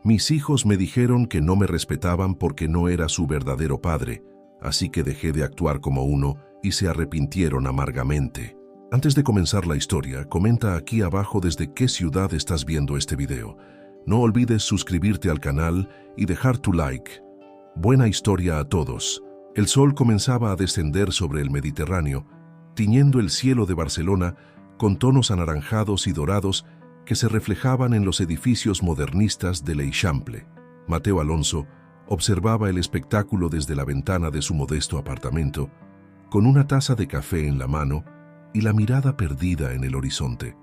Mis hijos me dijeron que no me respetaban porque no era su verdadero padre, así que dejé de actuar como uno y se arrepintieron amargamente. Antes de comenzar la historia, comenta aquí abajo desde qué ciudad estás viendo este video. No olvides suscribirte al canal y dejar tu like. Buena historia a todos. El sol comenzaba a descender sobre el Mediterráneo, tiñendo el cielo de Barcelona con tonos anaranjados y dorados que se reflejaban en los edificios modernistas de l'Eixample. Mateo Alonso observaba el espectáculo desde la ventana de su modesto apartamento, con una taza de café en la mano y la mirada perdida en el horizonte.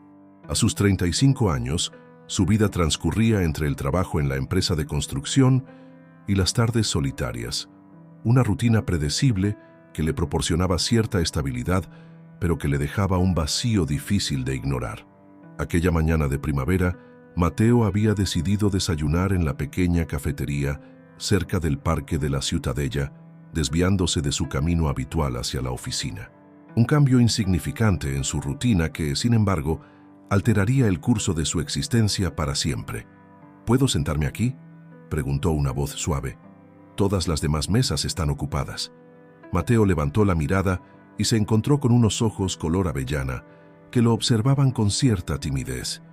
A sus 35 años, su vida transcurría entre el trabajo en la empresa de construcción y las tardes solitarias, una rutina predecible que le proporcionaba cierta estabilidad, pero que le dejaba un vacío difícil de ignorar. Aquella mañana de primavera, Mateo había decidido desayunar en la pequeña cafetería cerca del Parque de la Ciutadella, desviándose de su camino habitual hacia la oficina. Un cambio insignificante en su rutina que, sin embargo, alteraría el curso de su existencia para siempre. ¿Puedo sentarme aquí?, preguntó una voz suave. Todas las demás mesas están ocupadas. Mateo levantó la mirada y se encontró con unos ojos color avellana que lo observaban con cierta timidez.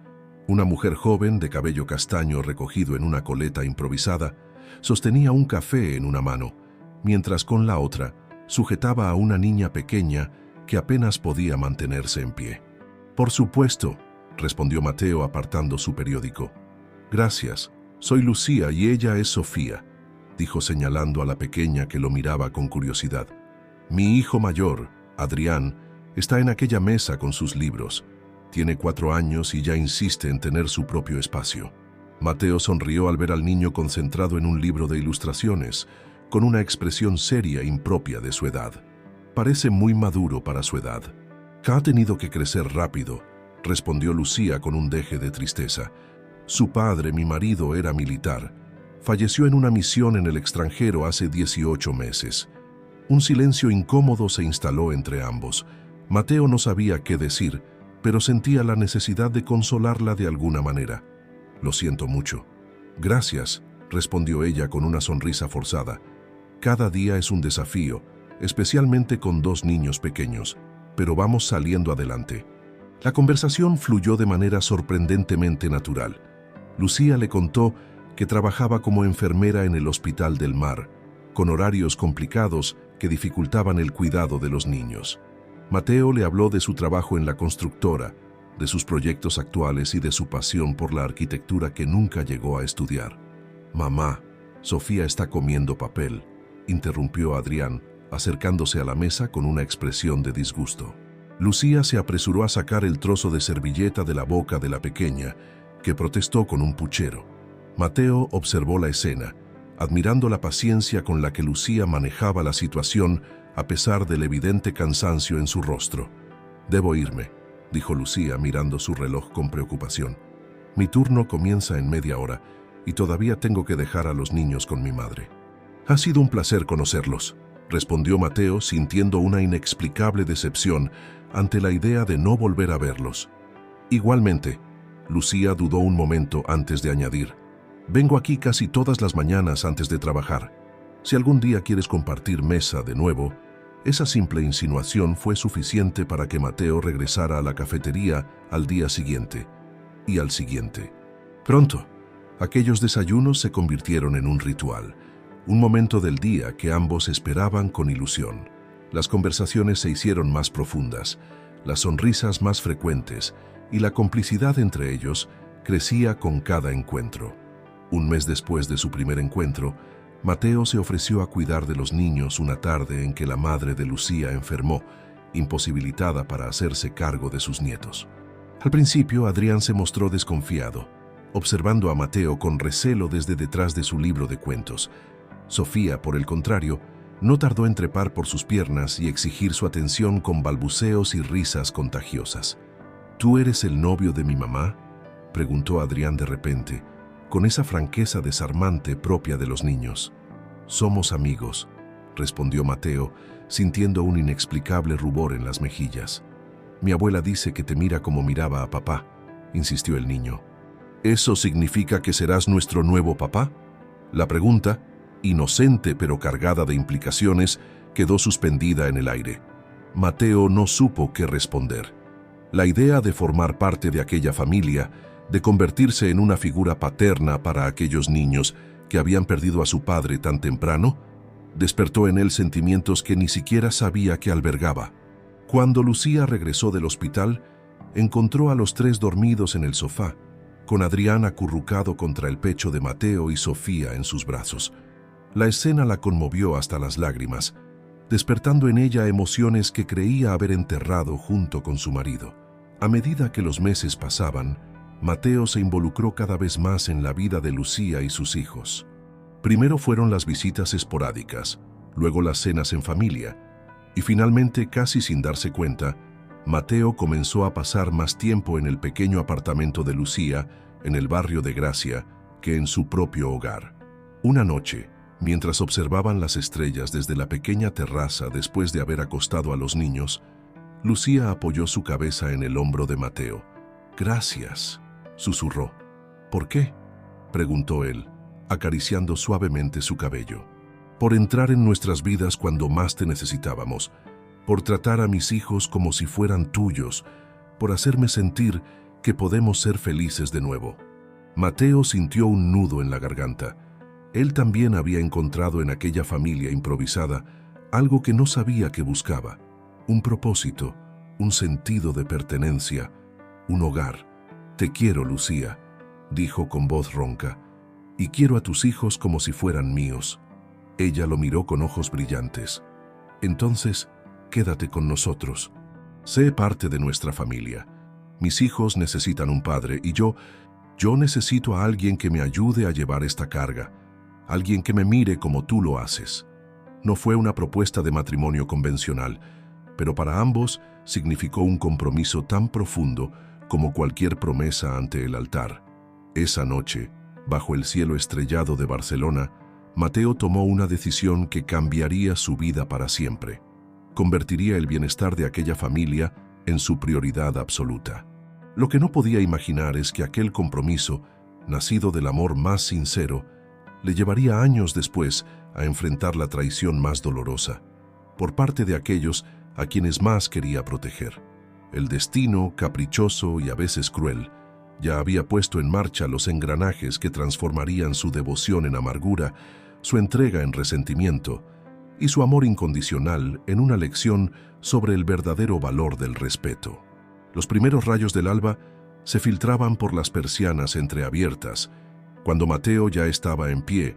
Una mujer joven de cabello castaño recogido en una coleta improvisada sostenía un café en una mano, mientras con la otra sujetaba a una niña pequeña que apenas podía mantenerse en pie. «Por supuesto», respondió Mateo apartando su periódico. «Gracias, soy Lucía y ella es Sofía», dijo señalando a la pequeña que lo miraba con curiosidad. «Mi hijo mayor, Adrián, está en aquella mesa con sus libros. Tiene 4 años y ya insiste en tener su propio espacio». Mateo sonrió al ver al niño concentrado en un libro de ilustraciones, con una expresión seria impropia de su edad. «Parece muy maduro para su edad». «Ha tenido que crecer rápido», respondió Lucía con un deje de tristeza. «Su padre, mi marido, era militar. Falleció en una misión en el extranjero hace 18 meses. Un silencio incómodo se instaló entre ambos. Mateo no sabía qué decir, pero sentía la necesidad de consolarla de alguna manera. «Lo siento mucho». «Gracias», respondió ella con una sonrisa forzada. «Cada día es un desafío, especialmente con 2 niños pequeños, pero vamos saliendo adelante». La conversación fluyó de manera sorprendentemente natural. Lucía le contó que trabajaba como enfermera en el Hospital del Mar, con horarios complicados que dificultaban el cuidado de los niños. Mateo le habló de su trabajo en la constructora, de sus proyectos actuales y de su pasión por la arquitectura que nunca llegó a estudiar. «Mamá, Sofía está comiendo papel», interrumpió Adrián, acercándose a la mesa con una expresión de disgusto. Lucía se apresuró a sacar el trozo de servilleta de la boca de la pequeña, que protestó con un puchero. Mateo observó la escena, admirando la paciencia con la que Lucía manejaba la situación a pesar del evidente cansancio en su rostro. «Debo irme», dijo Lucía mirando su reloj con preocupación. «Mi turno comienza en media hora y todavía tengo que dejar a los niños con mi madre». «Ha sido un placer conocerlos», respondió Mateo sintiendo una inexplicable decepción ante la idea de no volver a verlos. «Igualmente», Lucía dudó un momento antes de añadir. «Vengo aquí casi todas las mañanas antes de trabajar. Si algún día quieres compartir mesa de nuevo». Esa simple insinuación fue suficiente para que Mateo regresara a la cafetería al día siguiente y al siguiente. Pronto, aquellos desayunos se convirtieron en un ritual, un momento del día que ambos esperaban con ilusión. Las conversaciones se hicieron más profundas, las sonrisas más frecuentes y la complicidad entre ellos crecía con cada encuentro. Un mes después de su primer encuentro, Mateo se ofreció a cuidar de los niños una tarde en que la madre de Lucía enfermó, imposibilitada para hacerse cargo de sus nietos. Al principio, Adrián se mostró desconfiado, observando a Mateo con recelo desde detrás de su libro de cuentos. Sofía, por el contrario, no tardó en trepar por sus piernas y exigir su atención con balbuceos y risas contagiosas. «¿Tú eres el novio de mi mamá?», preguntó Adrián de repente, con esa franqueza desarmante propia de los niños. «Somos amigos», respondió Mateo, sintiendo un inexplicable rubor en las mejillas. «Mi abuela dice que te mira como miraba a papá», insistió el niño. ¿Eso significa que serás nuestro nuevo papá? La pregunta, inocente pero cargada de implicaciones, quedó suspendida en el aire. Mateo no supo qué responder. La idea de formar parte de aquella familia, de convertirse en una figura paterna para aquellos niños que habían perdido a su padre tan temprano, despertó en él sentimientos que ni siquiera sabía que albergaba. Cuando Lucía regresó del hospital, encontró a los tres dormidos en el sofá, con Adrián acurrucado contra el pecho de Mateo y Sofía en sus brazos. La escena la conmovió hasta las lágrimas, despertando en ella emociones que creía haber enterrado junto con su marido. A medida que los meses pasaban, Mateo se involucró cada vez más en la vida de Lucía y sus hijos. Primero fueron las visitas esporádicas, luego las cenas en familia, y finalmente, casi sin darse cuenta, Mateo comenzó a pasar más tiempo en el pequeño apartamento de Lucía, en el barrio de Gracia, que en su propio hogar. Una noche, mientras observaban las estrellas desde la pequeña terraza después de haber acostado a los niños, Lucía apoyó su cabeza en el hombro de Mateo. «Gracias», susurró. «¿Por qué?», preguntó él, acariciando suavemente su cabello. «Por entrar en nuestras vidas cuando más te necesitábamos, por tratar a mis hijos como si fueran tuyos, por hacerme sentir que podemos ser felices de nuevo». Mateo sintió un nudo en la garganta. Él también había encontrado en aquella familia improvisada algo que no sabía que buscaba: un propósito, un sentido de pertenencia, un hogar. «Te quiero, Lucía», dijo con voz ronca, «y quiero a tus hijos como si fueran míos». Ella lo miró con ojos brillantes. «Entonces, quédate con nosotros. Sé parte de nuestra familia. Mis hijos necesitan un padre y yo necesito a alguien que me ayude a llevar esta carga, alguien que me mire como tú lo haces». No fue una propuesta de matrimonio convencional, pero para ambos significó un compromiso tan profundo como cualquier promesa ante el altar. Esa noche, bajo el cielo estrellado de Barcelona, Mateo tomó una decisión que cambiaría su vida para siempre. Convertiría el bienestar de aquella familia en su prioridad absoluta. Lo que no podía imaginar es que aquel compromiso, nacido del amor más sincero, le llevaría años después a enfrentar la traición más dolorosa, por parte de aquellos a quienes más quería proteger. El destino, caprichoso y a veces cruel, ya había puesto en marcha los engranajes que transformarían su devoción en amargura, su entrega en resentimiento y su amor incondicional en una lección sobre el verdadero valor del respeto. Los primeros rayos del alba se filtraban por las persianas entreabiertas, cuando Mateo ya estaba en pie,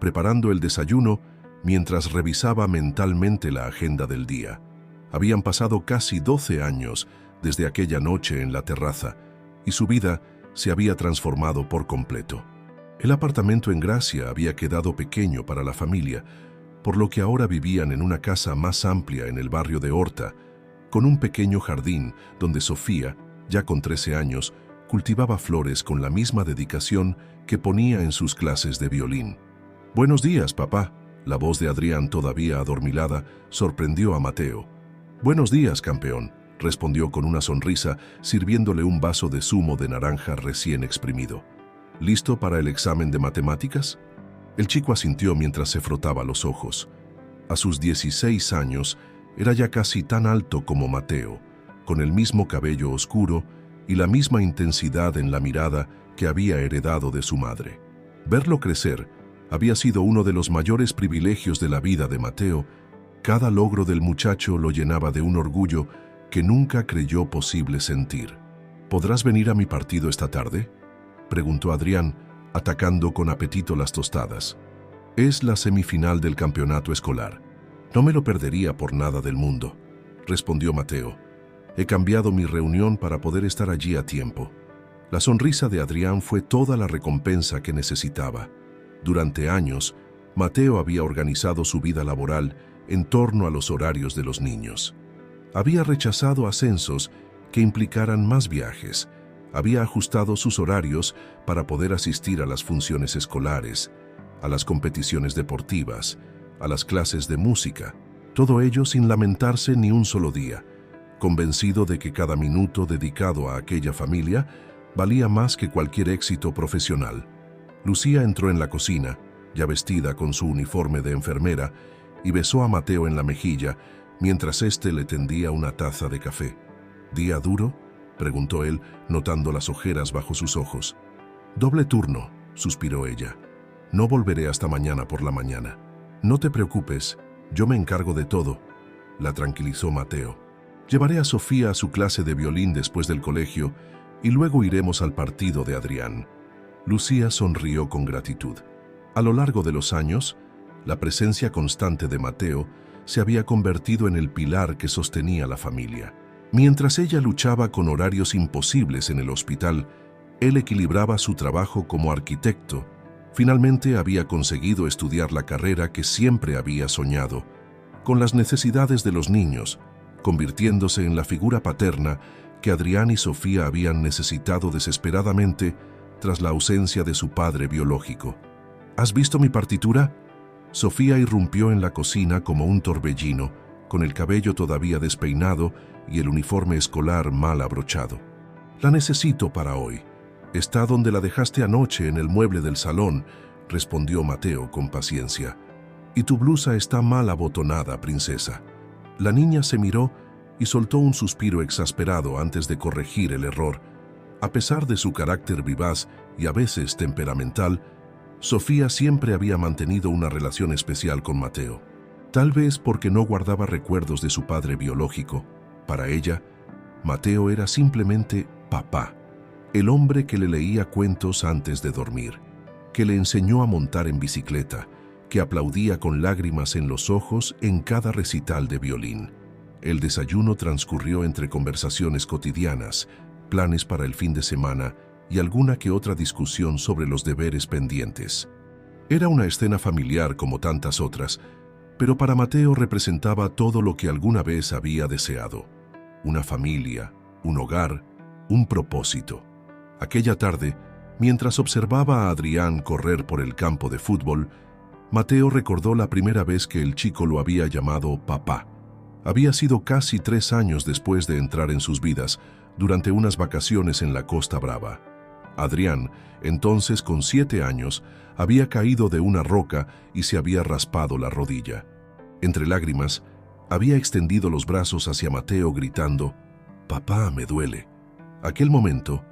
preparando el desayuno mientras revisaba mentalmente la agenda del día. Habían pasado casi 12 años desde aquella noche en la terraza, y su vida se había transformado por completo. El apartamento en Gracia había quedado pequeño para la familia, por lo que ahora vivían en una casa más amplia en el barrio de Horta, con un pequeño jardín donde Sofía, ya con 13 años, cultivaba flores con la misma dedicación que ponía en sus clases de violín. «Buenos días, papá». La voz de Adrián, todavía adormilada, sorprendió a Mateo. «Buenos días, campeón», respondió con una sonrisa, sirviéndole un vaso de zumo de naranja recién exprimido. «¿Listo para el examen de matemáticas?». El chico asintió mientras se frotaba los ojos. A sus 16 años, era ya casi tan alto como Mateo, con el mismo cabello oscuro y la misma intensidad en la mirada que había heredado de su madre. Verlo crecer había sido uno de los mayores privilegios de la vida de Mateo. Cada logro del muchacho lo llenaba de un orgullo que nunca creyó posible sentir. «¿Podrás venir a mi partido esta tarde?», preguntó Adrián, atacando con apetito las tostadas. «Es la semifinal del campeonato escolar. No me lo perdería por nada del mundo», respondió Mateo. «He cambiado mi reunión para poder estar allí a tiempo». La sonrisa de Adrián fue toda la recompensa que necesitaba. Durante años, Mateo había organizado su vida laboral en torno a los horarios de los niños. Había rechazado ascensos que implicaran más viajes, había ajustado sus horarios para poder asistir a las funciones escolares, a las competiciones deportivas, a las clases de música, todo ello sin lamentarse ni un solo día, convencido de que cada minuto dedicado a aquella familia valía más que cualquier éxito profesional. Lucía entró en la cocina, ya vestida con su uniforme de enfermera, y besó a Mateo en la mejilla, mientras éste le tendía una taza de café. ¿Día duro?, preguntó él, notando las ojeras bajo sus ojos. «Doble turno», suspiró ella. «No volveré hasta mañana por la mañana». «No te preocupes, yo me encargo de todo», la tranquilizó Mateo. «Llevaré a Sofía a su clase de violín después del colegio y luego iremos al partido de Adrián». Lucía sonrió con gratitud. A lo largo de los años, la presencia constante de Mateo se había convertido en el pilar que sostenía la familia. Mientras ella luchaba con horarios imposibles en el hospital, él equilibraba su trabajo como arquitecto. Finalmente había conseguido estudiar la carrera que siempre había soñado, con las necesidades de los niños, convirtiéndose en la figura paterna que Adrián y Sofía habían necesitado desesperadamente tras la ausencia de su padre biológico. ¿Has visto mi partitura?, Sofía irrumpió en la cocina como un torbellino, con el cabello todavía despeinado y el uniforme escolar mal abrochado. «La necesito para hoy. Está donde la dejaste anoche, en el mueble del salón», respondió Mateo con paciencia. «Y tu blusa está mal abotonada, princesa». La niña se miró y soltó un suspiro exasperado antes de corregir el error. A pesar de su carácter vivaz y a veces temperamental, Sofía siempre había mantenido una relación especial con Mateo. Tal vez porque no guardaba recuerdos de su padre biológico. Para ella, Mateo era simplemente papá, el hombre que le leía cuentos antes de dormir, que le enseñó a montar en bicicleta, que aplaudía con lágrimas en los ojos en cada recital de violín. El desayuno transcurrió entre conversaciones cotidianas, planes para el fin de semana y alguna que otra discusión sobre los deberes pendientes. Era una escena familiar como tantas otras, pero para Mateo representaba todo lo que alguna vez había deseado: una familia, un hogar, un propósito. Aquella tarde, mientras observaba a Adrián correr por el campo de fútbol, Mateo recordó la primera vez que el chico lo había llamado papá. Había sido casi 3 años después de entrar en sus vidas, durante unas vacaciones en la Costa Brava. Adrián, entonces con 7 años, había caído de una roca y se había raspado la rodilla. Entre lágrimas, había extendido los brazos hacia Mateo gritando: «Papá, me duele». Aquel momento,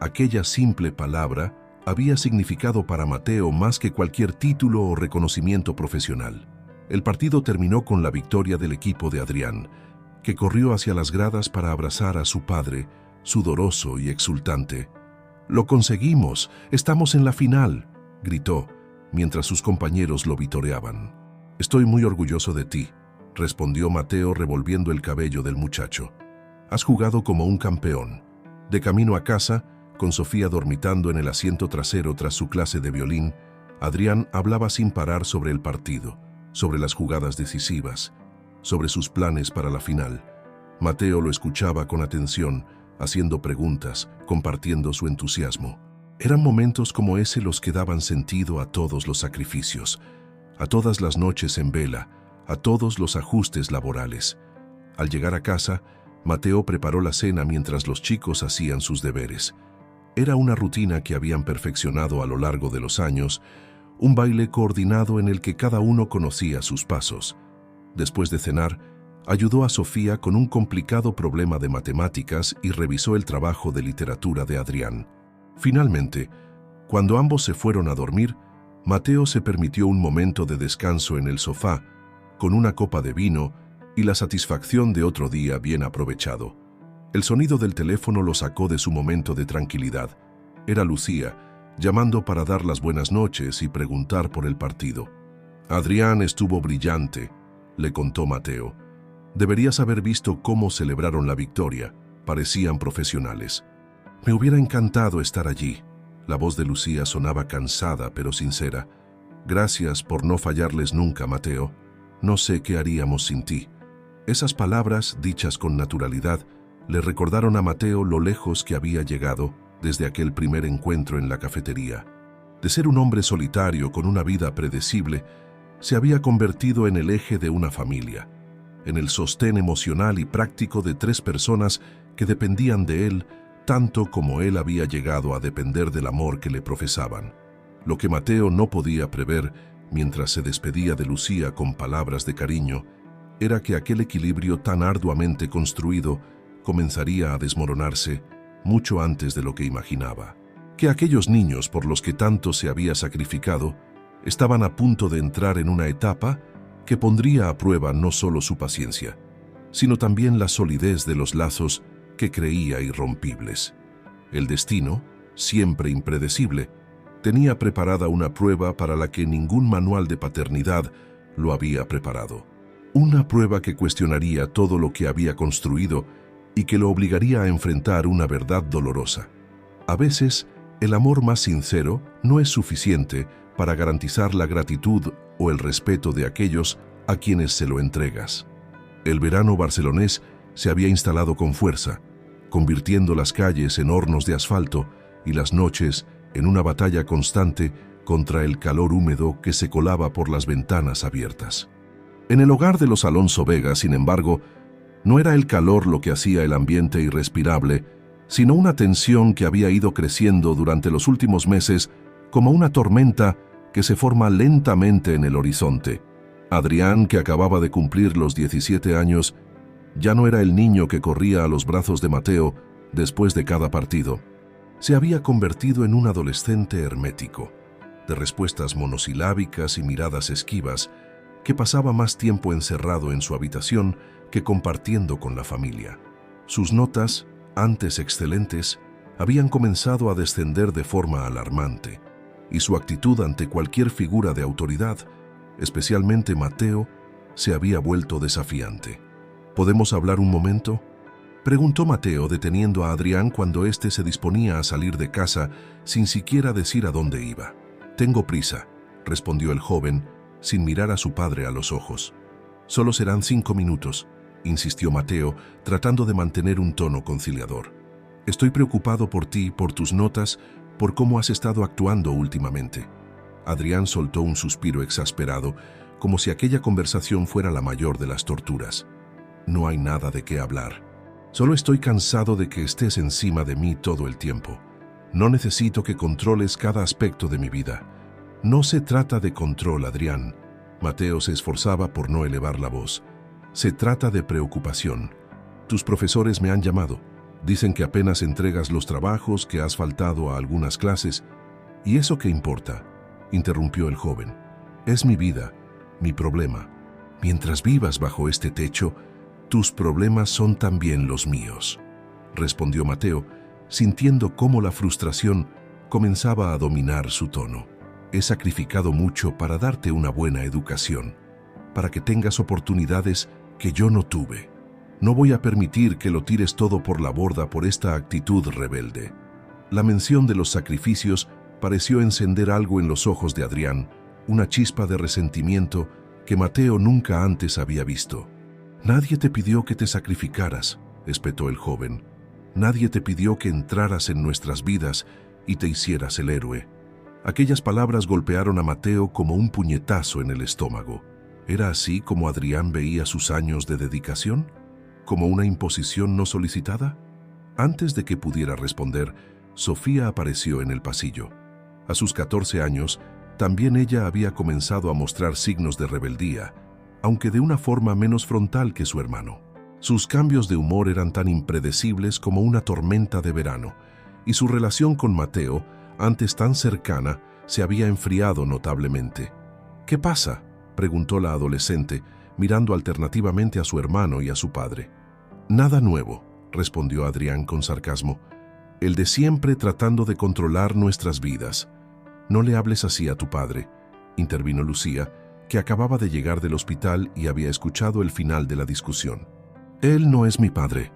aquella simple palabra, había significado para Mateo más que cualquier título o reconocimiento profesional. El partido terminó con la victoria del equipo de Adrián, que corrió hacia las gradas para abrazar a su padre, sudoroso y exultante. «¡Lo conseguimos! ¡Estamos en la final!», gritó, mientras sus compañeros lo vitoreaban. «Estoy muy orgulloso de ti», respondió Mateo revolviendo el cabello del muchacho. «Has jugado como un campeón». De camino a casa, con Sofía dormitando en el asiento trasero tras su clase de violín, Adrián hablaba sin parar sobre el partido, sobre las jugadas decisivas, sobre sus planes para la final. Mateo lo escuchaba con atención, haciendo preguntas, compartiendo su entusiasmo. Eran momentos como ese los que daban sentido a todos los sacrificios, a todas las noches en vela, a todos los ajustes laborales. Al llegar a casa, Mateo preparó la cena mientras los chicos hacían sus deberes. Era una rutina que habían perfeccionado a lo largo de los años, un baile coordinado en el que cada uno conocía sus pasos. Después de cenar, ayudó a Sofía con un complicado problema de matemáticas y revisó el trabajo de literatura de Adrián. Finalmente, cuando ambos se fueron a dormir, Mateo se permitió un momento de descanso en el sofá, con una copa de vino y la satisfacción de otro día bien aprovechado. El sonido del teléfono lo sacó de su momento de tranquilidad. Era Lucía, llamando para dar las buenas noches y preguntar por el partido. «Adrián estuvo brillante», le contó Mateo. «Deberías haber visto cómo celebraron la victoria. Parecían profesionales». «Me hubiera encantado estar allí». La voz de Lucía sonaba cansada pero sincera. «Gracias por no fallarles nunca, Mateo. No sé qué haríamos sin ti». Esas palabras, dichas con naturalidad, le recordaron a Mateo lo lejos que había llegado desde aquel primer encuentro en la cafetería. De ser un hombre solitario con una vida predecible, se había convertido en el eje de una familia, en el sostén emocional y práctico de 3 personas que dependían de él tanto como él había llegado a depender del amor que le profesaban. Lo que Mateo no podía prever mientras se despedía de Lucía con palabras de cariño era que aquel equilibrio tan arduamente construido comenzaría a desmoronarse mucho antes de lo que imaginaba. Que aquellos niños por los que tanto se había sacrificado estaban a punto de entrar en una etapa que pondría a prueba no solo su paciencia, sino también la solidez de los lazos que creía irrompibles. El destino, siempre impredecible, tenía preparada una prueba para la que ningún manual de paternidad lo había preparado. Una prueba que cuestionaría todo lo que había construido y que lo obligaría a enfrentar una verdad dolorosa. A veces, el amor más sincero no es suficiente para garantizar la gratitud o el respeto de aquellos a quienes se lo entregas. El verano barcelonés se había instalado con fuerza, convirtiendo las calles en hornos de asfalto y las noches en una batalla constante contra el calor húmedo que se colaba por las ventanas abiertas. En el hogar de los Alonso Vega, sin embargo, no era el calor lo que hacía el ambiente irrespirable, sino una tensión que había ido creciendo durante los últimos meses como una tormenta que se forma lentamente en el horizonte. Adrián, que acababa de cumplir los 17 años, ya no era el niño que corría a los brazos de Mateo después de cada partido. Se había convertido en un adolescente hermético, de respuestas monosilábicas y miradas esquivas, que pasaba más tiempo encerrado en su habitación que compartiendo con la familia. Sus notas, antes excelentes, habían comenzado a descender de forma alarmante, y su actitud ante cualquier figura de autoridad, especialmente Mateo, se había vuelto desafiante. ¿Podemos hablar un momento?, preguntó Mateo, deteniendo a Adrián cuando éste se disponía a salir de casa sin siquiera decir a dónde iba. «Tengo prisa», respondió el joven, sin mirar a su padre a los ojos. «Solo serán 5 minutos», insistió Mateo, tratando de mantener un tono conciliador. «Estoy preocupado por ti, por tus notas, por cómo has estado actuando últimamente». Adrián soltó un suspiro exasperado, como si aquella conversación fuera la mayor de las torturas. «No hay nada de qué hablar. Solo estoy cansado de que estés encima de mí todo el tiempo. No necesito que controles cada aspecto de mi vida». «No se trata de control, Adrián». Mateo se esforzaba por no elevar la voz. «Se trata de preocupación. Tus profesores me han llamado. Dicen que apenas entregas los trabajos, que has faltado a algunas clases. ¿Y eso qué importa?», interrumpió el joven. «Es mi vida, mi problema. Mientras vivas bajo este techo, tus problemas son también los míos», respondió Mateo, sintiendo cómo la frustración comenzaba a dominar su tono. «He sacrificado mucho para darte una buena educación, para que tengas oportunidades que yo no tuve. No voy a permitir que lo tires todo por la borda por esta actitud rebelde». La mención de los sacrificios pareció encender algo en los ojos de Adrián, una chispa de resentimiento que Mateo nunca antes había visto. «Nadie te pidió que te sacrificaras», espetó el joven. «Nadie te pidió que entraras en nuestras vidas y te hicieras el héroe». Aquellas palabras golpearon a Mateo como un puñetazo en el estómago. ¿Era así como Adrián veía sus años de dedicación? ¿Como una imposición no solicitada? Antes de que pudiera responder, Sofía apareció en el pasillo. A sus 14 años, también ella había comenzado a mostrar signos de rebeldía, aunque de una forma menos frontal que su hermano. Sus cambios de humor eran tan impredecibles como una tormenta de verano, y su relación con Mateo, antes tan cercana, se había enfriado notablemente. «¿Qué pasa?», preguntó la adolescente, mirando alternativamente a su hermano y a su padre. «Nada nuevo», respondió Adrián con sarcasmo. «El de siempre tratando de controlar nuestras vidas». «No le hables así a tu padre», intervino Lucía, que acababa de llegar del hospital y había escuchado el final de la discusión. «Él no es mi padre».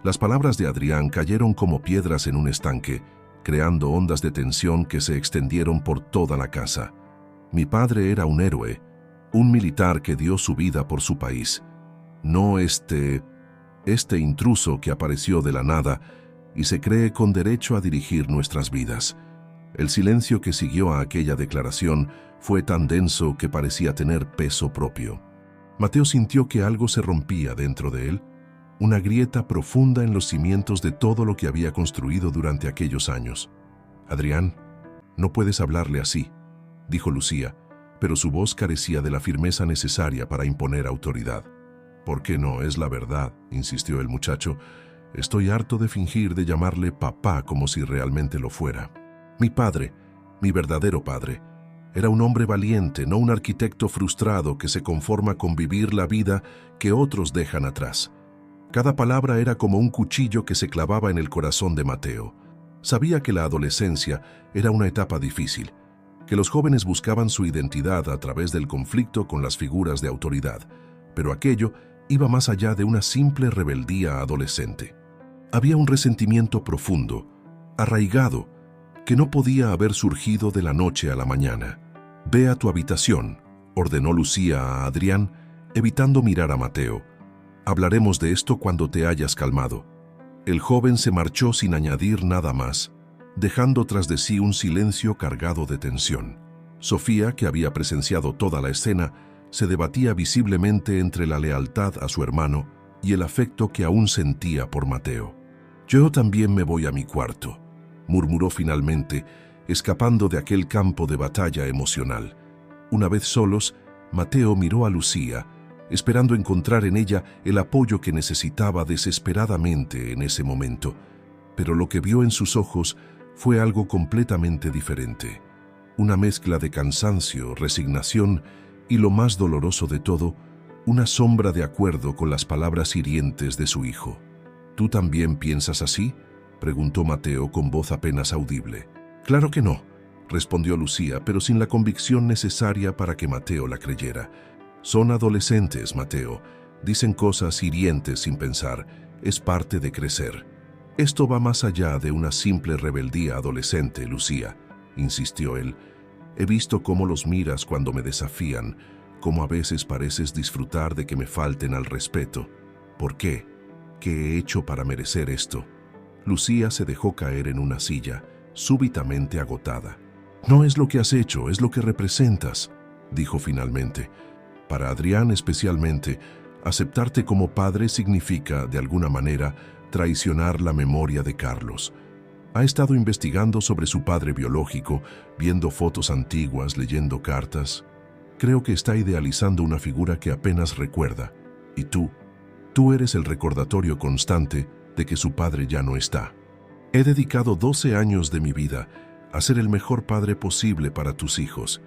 Las palabras de Adrián cayeron como piedras en un estanque, creando ondas de tensión que se extendieron por toda la casa. «Mi padre era un héroe, un militar que dio su vida por su país. No este intruso que apareció de la nada y se cree con derecho a dirigir nuestras vidas». El silencio que siguió a aquella declaración fue tan denso que parecía tener peso propio. Mateo sintió que algo se rompía dentro de él, una grieta profunda en los cimientos de todo lo que había construido durante aquellos años. «Adrián, no puedes hablarle así», dijo Lucía, pero su voz carecía de la firmeza necesaria para imponer autoridad. «¿Por qué no? Es la verdad», insistió el muchacho. «Estoy harto de fingir, de llamarle papá como si realmente lo fuera. Mi padre, mi verdadero padre, era un hombre valiente, no un arquitecto frustrado que se conforma con vivir la vida que otros dejan atrás». Cada palabra era como un cuchillo que se clavaba en el corazón de Mateo. Sabía que la adolescencia era una etapa difícil, que los jóvenes buscaban su identidad a través del conflicto con las figuras de autoridad, pero aquello iba más allá de una simple rebeldía adolescente. Había un resentimiento profundo, arraigado, que no podía haber surgido de la noche a la mañana. «Ve a tu habitación», ordenó Lucía a Adrián, evitando mirar a Mateo. «Hablaremos de esto cuando te hayas calmado». El joven se marchó sin añadir nada más, dejando tras de sí un silencio cargado de tensión. Sofía, que había presenciado toda la escena, se debatía visiblemente entre la lealtad a su hermano y el afecto que aún sentía por Mateo. «Yo también me voy a mi cuarto», murmuró finalmente, escapando de aquel campo de batalla emocional. Una vez solos, Mateo miró a Lucía, esperando encontrar en ella el apoyo que necesitaba desesperadamente en ese momento. Pero lo que vio en sus ojos fue algo completamente diferente. Una mezcla de cansancio, resignación y, lo más doloroso de todo, una sombra de acuerdo con las palabras hirientes de su hijo. «¿Tú también piensas así?», preguntó Mateo con voz apenas audible. «Claro que no», respondió Lucía, pero sin la convicción necesaria para que Mateo la creyera. «Son adolescentes, Mateo. Dicen cosas hirientes sin pensar. Es parte de crecer». «Esto va más allá de una simple rebeldía adolescente, Lucía», insistió él. «He visto cómo los miras cuando me desafían, cómo a veces pareces disfrutar de que me falten al respeto. ¿Por qué? ¿Qué he hecho para merecer esto?». Lucía se dejó caer en una silla, súbitamente agotada. «No es lo que has hecho, es lo que representas», dijo finalmente. «Para Adrián especialmente, aceptarte como padre significa, de alguna manera, traicionar la memoria de Carlos. Ha estado investigando sobre su padre biológico, viendo fotos antiguas, leyendo cartas. Creo que está idealizando una figura que apenas recuerda. Y tú eres el recordatorio constante de que su padre ya no está. He dedicado 12 años de mi vida a ser el mejor padre posible para tus hijos».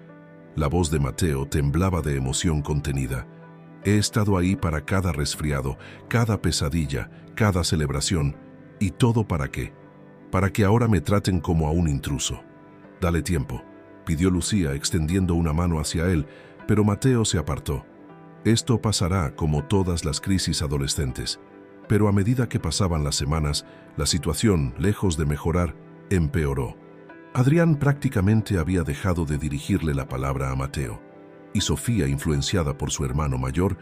La voz de Mateo temblaba de emoción contenida. «He estado ahí para cada resfriado, cada pesadilla, cada celebración. ¿Y todo para qué? Para que ahora me traten como a un intruso». «Dale tiempo», pidió Lucía extendiendo una mano hacia él, pero Mateo se apartó. «Esto pasará como todas las crisis adolescentes». Pero a medida que pasaban las semanas, la situación, lejos de mejorar, empeoró. Adrián prácticamente había dejado de dirigirle la palabra a Mateo, y Sofía, influenciada por su hermano mayor,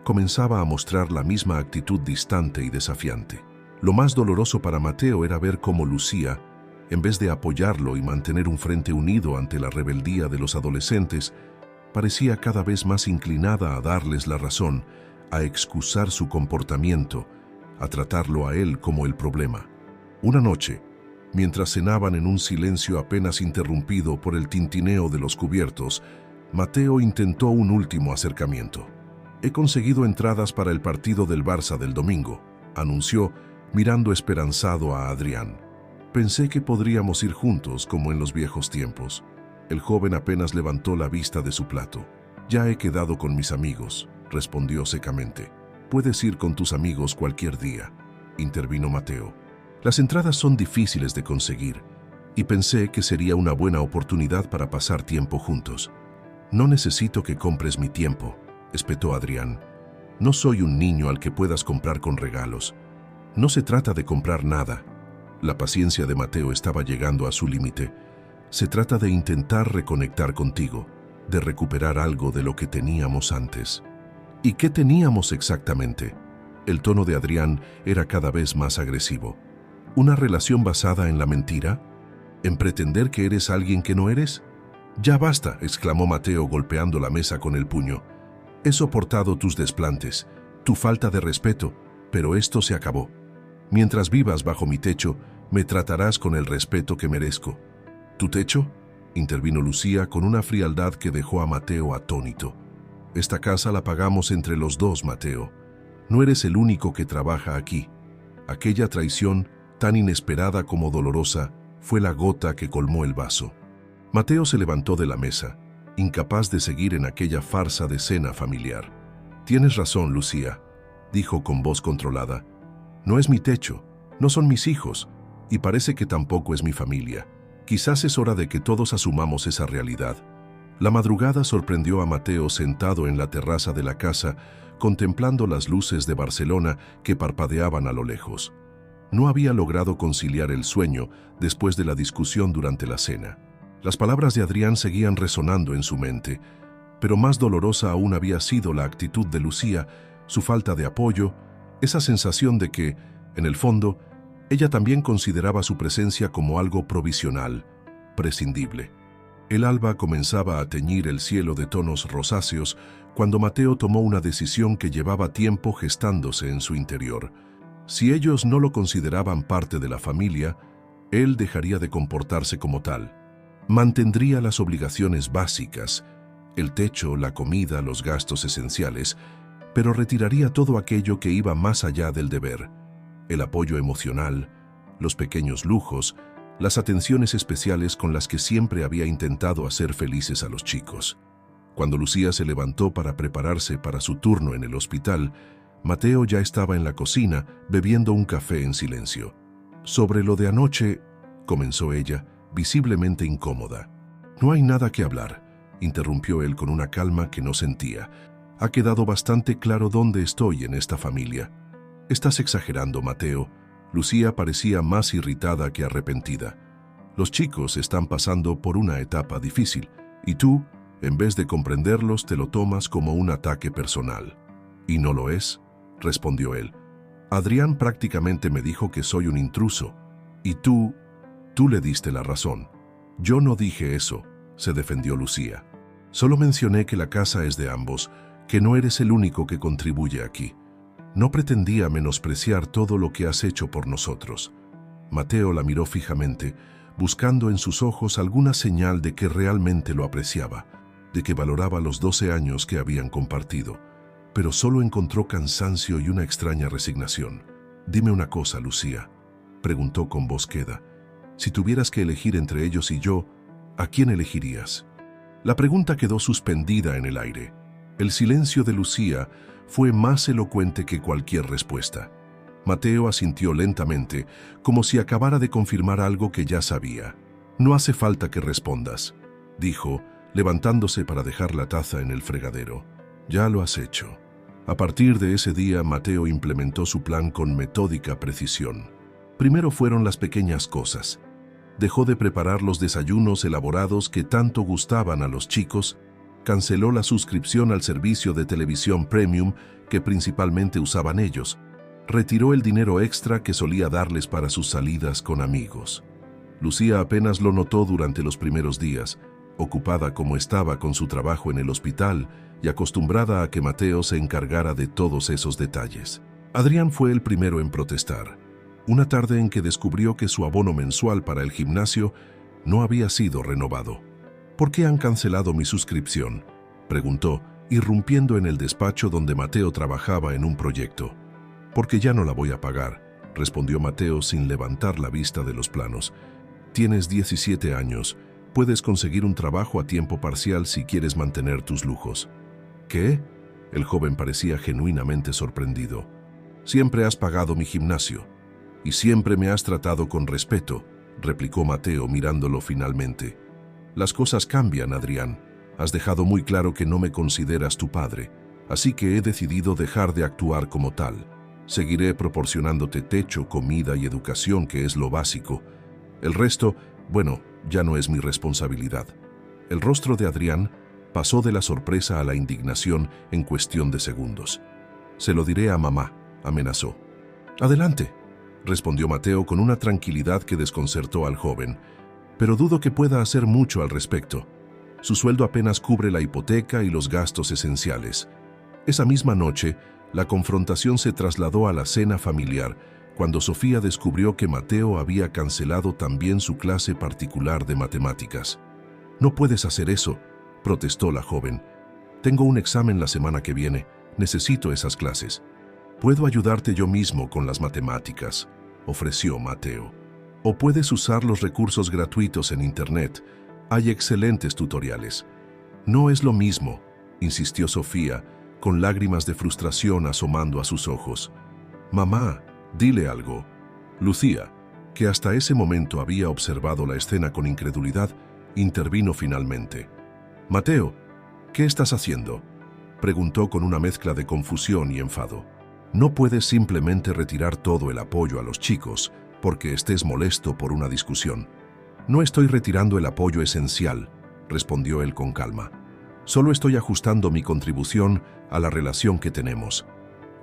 comenzaba a mostrar la misma actitud distante y desafiante. Lo más doloroso para Mateo era ver cómo Lucía, en vez de apoyarlo y mantener un frente unido ante la rebeldía de los adolescentes, parecía cada vez más inclinada a darles la razón, a excusar su comportamiento, a tratarlo a él como el problema. Una noche, mientras cenaban en un silencio apenas interrumpido por el tintineo de los cubiertos, Mateo intentó un último acercamiento. «He conseguido entradas para el partido del Barça del domingo», anunció, mirando esperanzado a Adrián. «Pensé que podríamos ir juntos como en los viejos tiempos». El joven apenas levantó la vista de su plato. «Ya he quedado con mis amigos», respondió secamente. «Puedes ir con tus amigos cualquier día», intervino Mateo. «Las entradas son difíciles de conseguir y pensé que sería una buena oportunidad para pasar tiempo juntos». «No necesito que compres mi tiempo», espetó Adrián. «No soy un niño al que puedas comprar con regalos. No se trata de comprar nada». La paciencia de Mateo estaba llegando a su límite. «Se trata de intentar reconectar contigo, de recuperar algo de lo que teníamos antes». «¿Y qué teníamos exactamente?». El tono de Adrián era cada vez más agresivo. «¿Una relación basada en la mentira? ¿En pretender que eres alguien que no eres?». «Ya basta», exclamó Mateo golpeando la mesa con el puño. «He soportado tus desplantes, tu falta de respeto, Pero esto se acabó. Mientras vivas bajo mi techo, me tratarás con el respeto que merezco. ¿Tu techo?, intervino Lucía con una frialdad que dejó a Mateo atónito. Esta casa la pagamos entre los dos, Mateo. No eres el único que trabaja aquí. Aquella traición, tan inesperada como dolorosa, fue la gota que colmó el vaso. Mateo se levantó de la mesa, incapaz de seguir en aquella farsa de cena familiar. Tienes razón, Lucía, dijo con voz controlada. No es mi techo, no son mis hijos, y parece que tampoco es mi familia. Quizás es hora de que todos asumamos esa realidad. La madrugada sorprendió a Mateo sentado en la terraza de la casa, contemplando las luces de Barcelona que parpadeaban a lo lejos. No había logrado conciliar el sueño después de la discusión durante la cena. Las palabras de Adrián seguían resonando en su mente, pero más dolorosa aún había sido la actitud de Lucía, su falta de apoyo, esa sensación de que, en el fondo, ella también consideraba su presencia como algo provisional, prescindible. El alba comenzaba a teñir el cielo de tonos rosáceos cuando Mateo tomó una decisión que llevaba tiempo gestándose en su interior. Si ellos no lo consideraban parte de la familia, él dejaría de comportarse como tal. Mantendría las obligaciones básicas, el techo, la comida, los gastos esenciales, pero retiraría todo aquello que iba más allá del deber: el apoyo emocional, los pequeños lujos, las atenciones especiales con las que siempre había intentado hacer felices a los chicos. Cuando Lucía se levantó para prepararse para su turno en el hospital, Mateo ya estaba en la cocina bebiendo un café en silencio. Sobre lo de anoche, comenzó ella, visiblemente incómoda. No hay nada que hablar, interrumpió él con una calma que no sentía. Ha quedado bastante claro dónde estoy en esta familia. Estás exagerando, Mateo. Lucía parecía más irritada que arrepentida. Los chicos están pasando por una etapa difícil, y tú, en vez de comprenderlos, te lo tomas como un ataque personal. ¿Y no lo es?, respondió él. Adrián prácticamente me dijo que soy un intruso, y tú le diste la razón. Yo no dije eso, se defendió Lucía. Solo mencioné que la casa es de ambos, que no eres el único que contribuye aquí. No pretendía menospreciar todo lo que has hecho por nosotros. Mateo la miró fijamente, buscando en sus ojos alguna señal de que realmente lo apreciaba, de que valoraba los 12 años que habían compartido, pero solo encontró cansancio y una extraña resignación. Dime una cosa, Lucía, preguntó con voz queda. Si tuvieras que elegir entre ellos y yo, ¿a quién elegirías? La pregunta quedó suspendida en el aire. El silencio de Lucía fue más elocuente que cualquier respuesta. Mateo asintió lentamente, como si acabara de confirmar algo que ya sabía. No hace falta que respondas, dijo, levantándose para dejar la taza en el fregadero. Ya lo has hecho. A partir de ese día, Mateo implementó su plan con metódica precisión. Primero fueron las pequeñas cosas. Dejó de preparar los desayunos elaborados que tanto gustaban a los chicos, canceló la suscripción al servicio de televisión premium que principalmente usaban ellos, retiró el dinero extra que solía darles para sus salidas con amigos. Lucía apenas lo notó durante los primeros días, ocupada como estaba con su trabajo en el hospital y acostumbrada a que Mateo se encargara de todos esos detalles. Adrián fue el primero en protestar. Una tarde en que descubrió que su abono mensual para el gimnasio no había sido renovado. ¿Por qué han cancelado mi suscripción?, preguntó, irrumpiendo en el despacho donde Mateo trabajaba en un proyecto. Porque ya no la voy a pagar, respondió Mateo sin levantar la vista de los planos. Tienes 17 años, puedes conseguir un trabajo a tiempo parcial si quieres mantener tus lujos. ¿Qué? El joven parecía genuinamente sorprendido. Siempre has pagado mi gimnasio. Y siempre me has tratado con respeto, replicó Mateo mirándolo finalmente. Las cosas cambian, Adrián. Has dejado muy claro que no me consideras tu padre, así que he decidido dejar de actuar como tal. Seguiré proporcionándote techo, comida y educación, que es lo básico. El resto, bueno, ya no es mi responsabilidad. El rostro de Adrián pasó de la sorpresa a la indignación en cuestión de segundos. Se lo diré a mamá, amenazó. Adelante, respondió Mateo con una tranquilidad que desconcertó al joven. Pero dudo que pueda hacer mucho al respecto. Su sueldo apenas cubre la hipoteca y los gastos esenciales. Esa misma noche, La confrontación se trasladó a la cena familiar, cuando Sofía descubrió que Mateo había cancelado también su clase particular de matemáticas. «No puedes hacer eso», protestó la joven. «Tengo un examen la semana que viene. Necesito esas clases». «Puedo ayudarte yo mismo con las matemáticas», ofreció Mateo. «O puedes usar los recursos gratuitos en Internet. Hay excelentes tutoriales». «No es lo mismo», insistió Sofía, con lágrimas de frustración asomando a sus ojos. «Mamá, dile algo». Lucía, que hasta ese momento había observado la escena con incredulidad, intervino finalmente. «Mateo, ¿qué estás haciendo?», preguntó con una mezcla de confusión y enfado. «No puedes simplemente retirar todo el apoyo a los chicos porque estés molesto por una discusión». «No estoy retirando el apoyo esencial», respondió él con calma. «Solo estoy ajustando mi contribución a la relación que tenemos».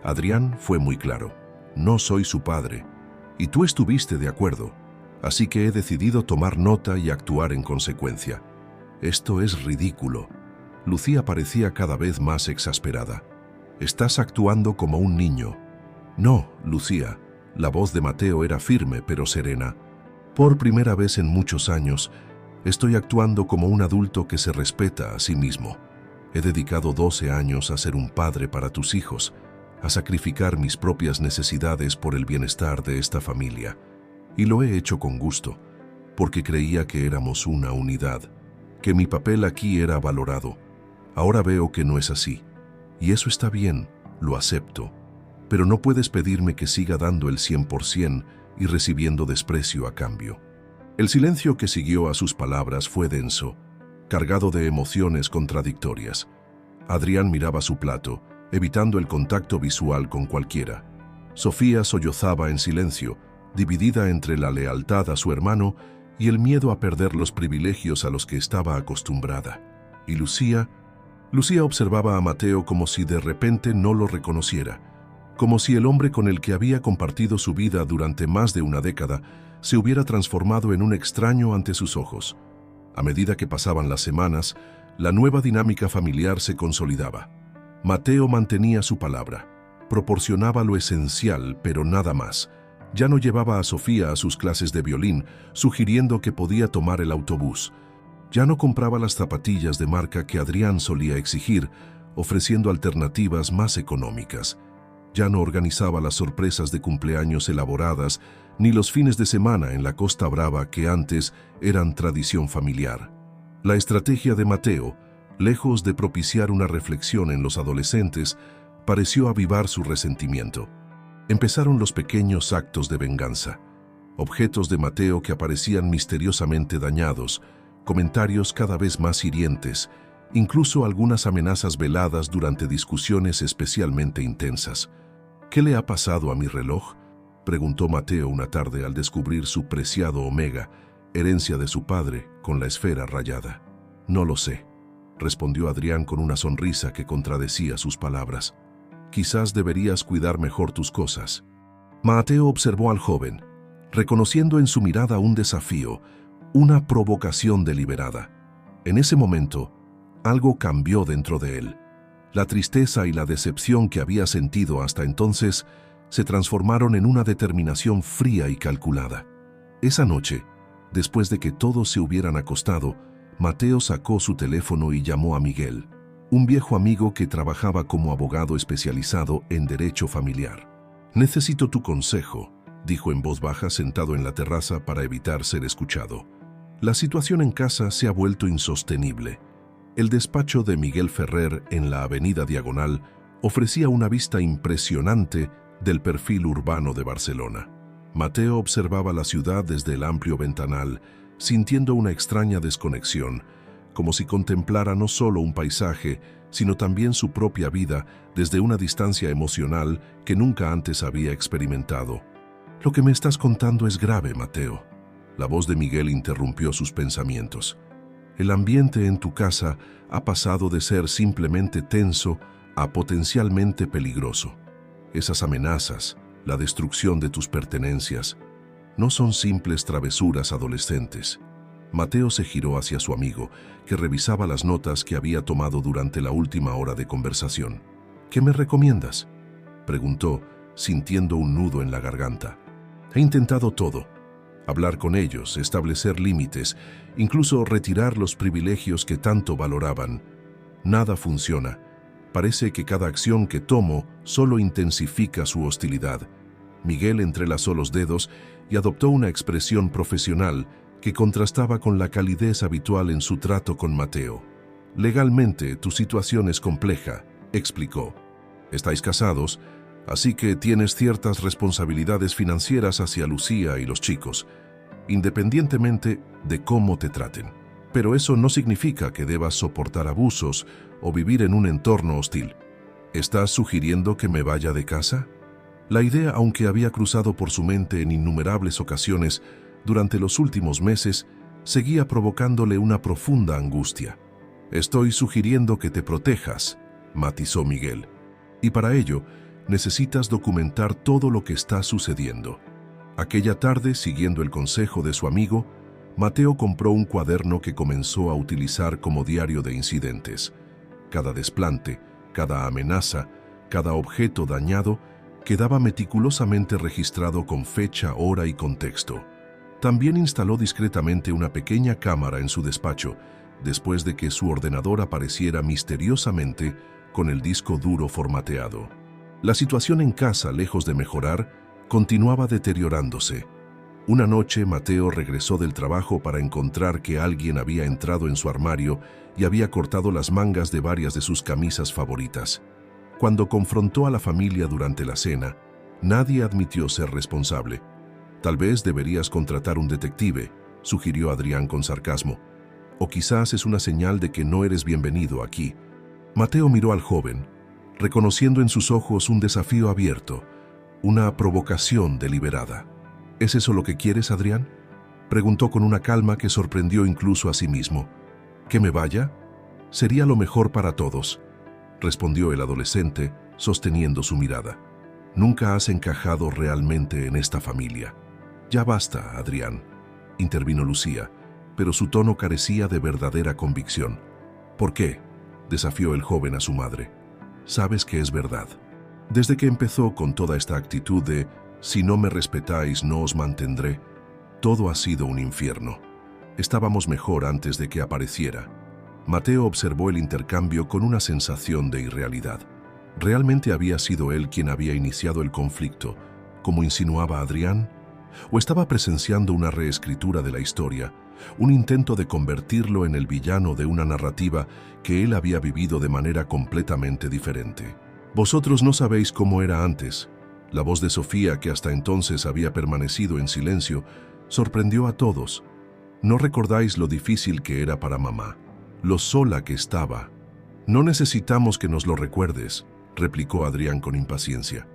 Adrián fue muy claro. «No soy su padre, y tú estuviste de acuerdo, así que he decidido tomar nota y actuar en consecuencia». «Esto es ridículo». Lucía parecía cada vez más exasperada. «Estás actuando como un niño». «No, Lucía». La voz de Mateo era firme pero serena. «Por primera vez en muchos años, estoy actuando como un adulto que se respeta a sí mismo. He dedicado 12 años a ser un padre para tus hijos, a sacrificar mis propias necesidades por el bienestar de esta familia. Y lo he hecho con gusto, porque creía que éramos una unidad, que mi papel aquí era valorado. Ahora veo que no es así. Y eso está bien, lo acepto. Pero no puedes pedirme que siga dando el 100% y recibiendo desprecio a cambio». El silencio que siguió a sus palabras fue denso, cargado de emociones contradictorias. Adrián miraba su plato, evitando el contacto visual con cualquiera. Sofía sollozaba en silencio, dividida entre la lealtad a su hermano y el miedo a perder los privilegios a los que estaba acostumbrada. Y Lucía observaba a Mateo como si de repente no lo reconociera, como si el hombre con el que había compartido su vida durante más de una década se hubiera transformado en un extraño ante sus ojos. A medida que pasaban las semanas, la nueva dinámica familiar se consolidaba. Mateo mantenía su palabra, proporcionaba lo esencial, pero nada más. Ya no llevaba a Sofía a sus clases de violín, sugiriendo que podía tomar el autobús. Ya no compraba las zapatillas de marca que Adrián solía exigir, ofreciendo alternativas más económicas. Ya no organizaba las sorpresas de cumpleaños elaboradas, ni los fines de semana en la Costa Brava que antes eran tradición familiar. La estrategia de Mateo, lejos de propiciar una reflexión en los adolescentes, pareció avivar su resentimiento. Empezaron los pequeños actos de venganza. Objetos de Mateo que aparecían misteriosamente dañados, comentarios cada vez más hirientes, incluso algunas amenazas veladas durante discusiones especialmente intensas. «¿Qué le ha pasado a mi reloj?», preguntó Mateo una tarde al descubrir su preciado Omega, herencia de su padre, con la esfera rayada. «No lo sé», respondió Adrián con una sonrisa que contradecía sus palabras. «Quizás deberías cuidar mejor tus cosas». Mateo observó al joven, reconociendo en su mirada un desafío, una provocación deliberada. En ese momento, algo cambió dentro de él. La tristeza y la decepción que había sentido hasta entonces se transformaron en una determinación fría y calculada. Esa noche, después de que todos se hubieran acostado, Mateo sacó su teléfono y llamó a Miguel, un viejo amigo que trabajaba como abogado especializado en derecho familiar. «Necesito tu consejo», dijo en voz baja sentado en la terraza para evitar ser escuchado. «La situación en casa se ha vuelto insostenible». El despacho de Miguel Ferrer en la avenida Diagonal ofrecía una vista impresionante del perfil urbano de Barcelona. Mateo observaba la ciudad desde el amplio ventanal, sintiendo una extraña desconexión, como si contemplara no solo un paisaje, sino también su propia vida desde una distancia emocional que nunca antes había experimentado. «Lo que me estás contando es grave, Mateo». La voz de Miguel interrumpió sus pensamientos. «El ambiente en tu casa ha pasado de ser simplemente tenso a potencialmente peligroso. Esas amenazas, la destrucción de tus pertenencias, no son simples travesuras adolescentes». Mateo se giró hacia su amigo, que revisaba las notas que había tomado durante la última hora de conversación. «¿Qué me recomiendas?». Preguntó, sintiendo un nudo en la garganta. He intentado todo. Hablar con ellos, establecer límites, incluso retirar los privilegios que tanto valoraban. Nada funciona. Parece que cada acción que tomo solo intensifica su hostilidad. Miguel entrelazó los dedos y adoptó una expresión profesional que contrastaba con la calidez habitual en su trato con Mateo. Legalmente, tu situación es compleja, explicó. Estáis casados, así que tienes ciertas responsabilidades financieras hacia Lucía y los chicos, independientemente de cómo te traten. Pero eso no significa que debas soportar abusos o vivir en un entorno hostil. ¿Estás sugiriendo que me vaya de casa? La idea, aunque había cruzado por su mente en innumerables ocasiones durante los últimos meses, seguía provocándole una profunda angustia. Estoy sugiriendo que te protejas, matizó Miguel. Y para ello, necesitas documentar todo lo que está sucediendo. Aquella tarde, siguiendo el consejo de su amigo, Mateo compró un cuaderno que comenzó a utilizar como diario de incidentes. Cada desplante, cada amenaza, cada objeto dañado quedaba meticulosamente registrado con fecha, hora y contexto. También instaló discretamente una pequeña cámara en su despacho, después de que su ordenador apareciera misteriosamente con el disco duro formateado. La situación en casa, lejos de mejorar, continuaba deteriorándose. Una noche, Mateo regresó del trabajo para encontrar que alguien había entrado en su armario y había cortado las mangas de varias de sus camisas favoritas. Cuando confrontó a la familia durante la cena, nadie admitió ser responsable. Tal vez deberías contratar un detective, sugirió Adrián con sarcasmo. O quizás es una señal de que no eres bienvenido aquí. Mateo miró al joven, reconociendo en sus ojos un desafío abierto, una provocación deliberada. ¿Es eso lo que quieres, Adrián?, preguntó con una calma que sorprendió incluso a sí mismo. ¿Que me vaya? Sería lo mejor para todos, respondió el adolescente, sosteniendo su mirada. Nunca has encajado realmente en esta familia. Ya basta, Adrián, intervino Lucía, pero su tono carecía de verdadera convicción. ¿Por qué?, desafió el joven a su madre. Sabes que es verdad. Desde que empezó con toda esta actitud de «si no me respetáis, no os mantendré», todo ha sido un infierno. Estábamos mejor antes de que apareciera. Mateo observó el intercambio con una sensación de irrealidad. ¿Realmente había sido él quien había iniciado el conflicto, como insinuaba Adrián? ¿O estaba presenciando una reescritura de la historia, un intento de convertirlo en el villano de una narrativa que él había vivido de manera completamente diferente? Vosotros no sabéis cómo era antes. La voz de Sofía, que hasta entonces había permanecido en silencio, sorprendió a todos. No recordáis lo difícil que era para mamá, lo sola que estaba. No necesitamos que nos lo recuerdes, replicó Adrián con impaciencia.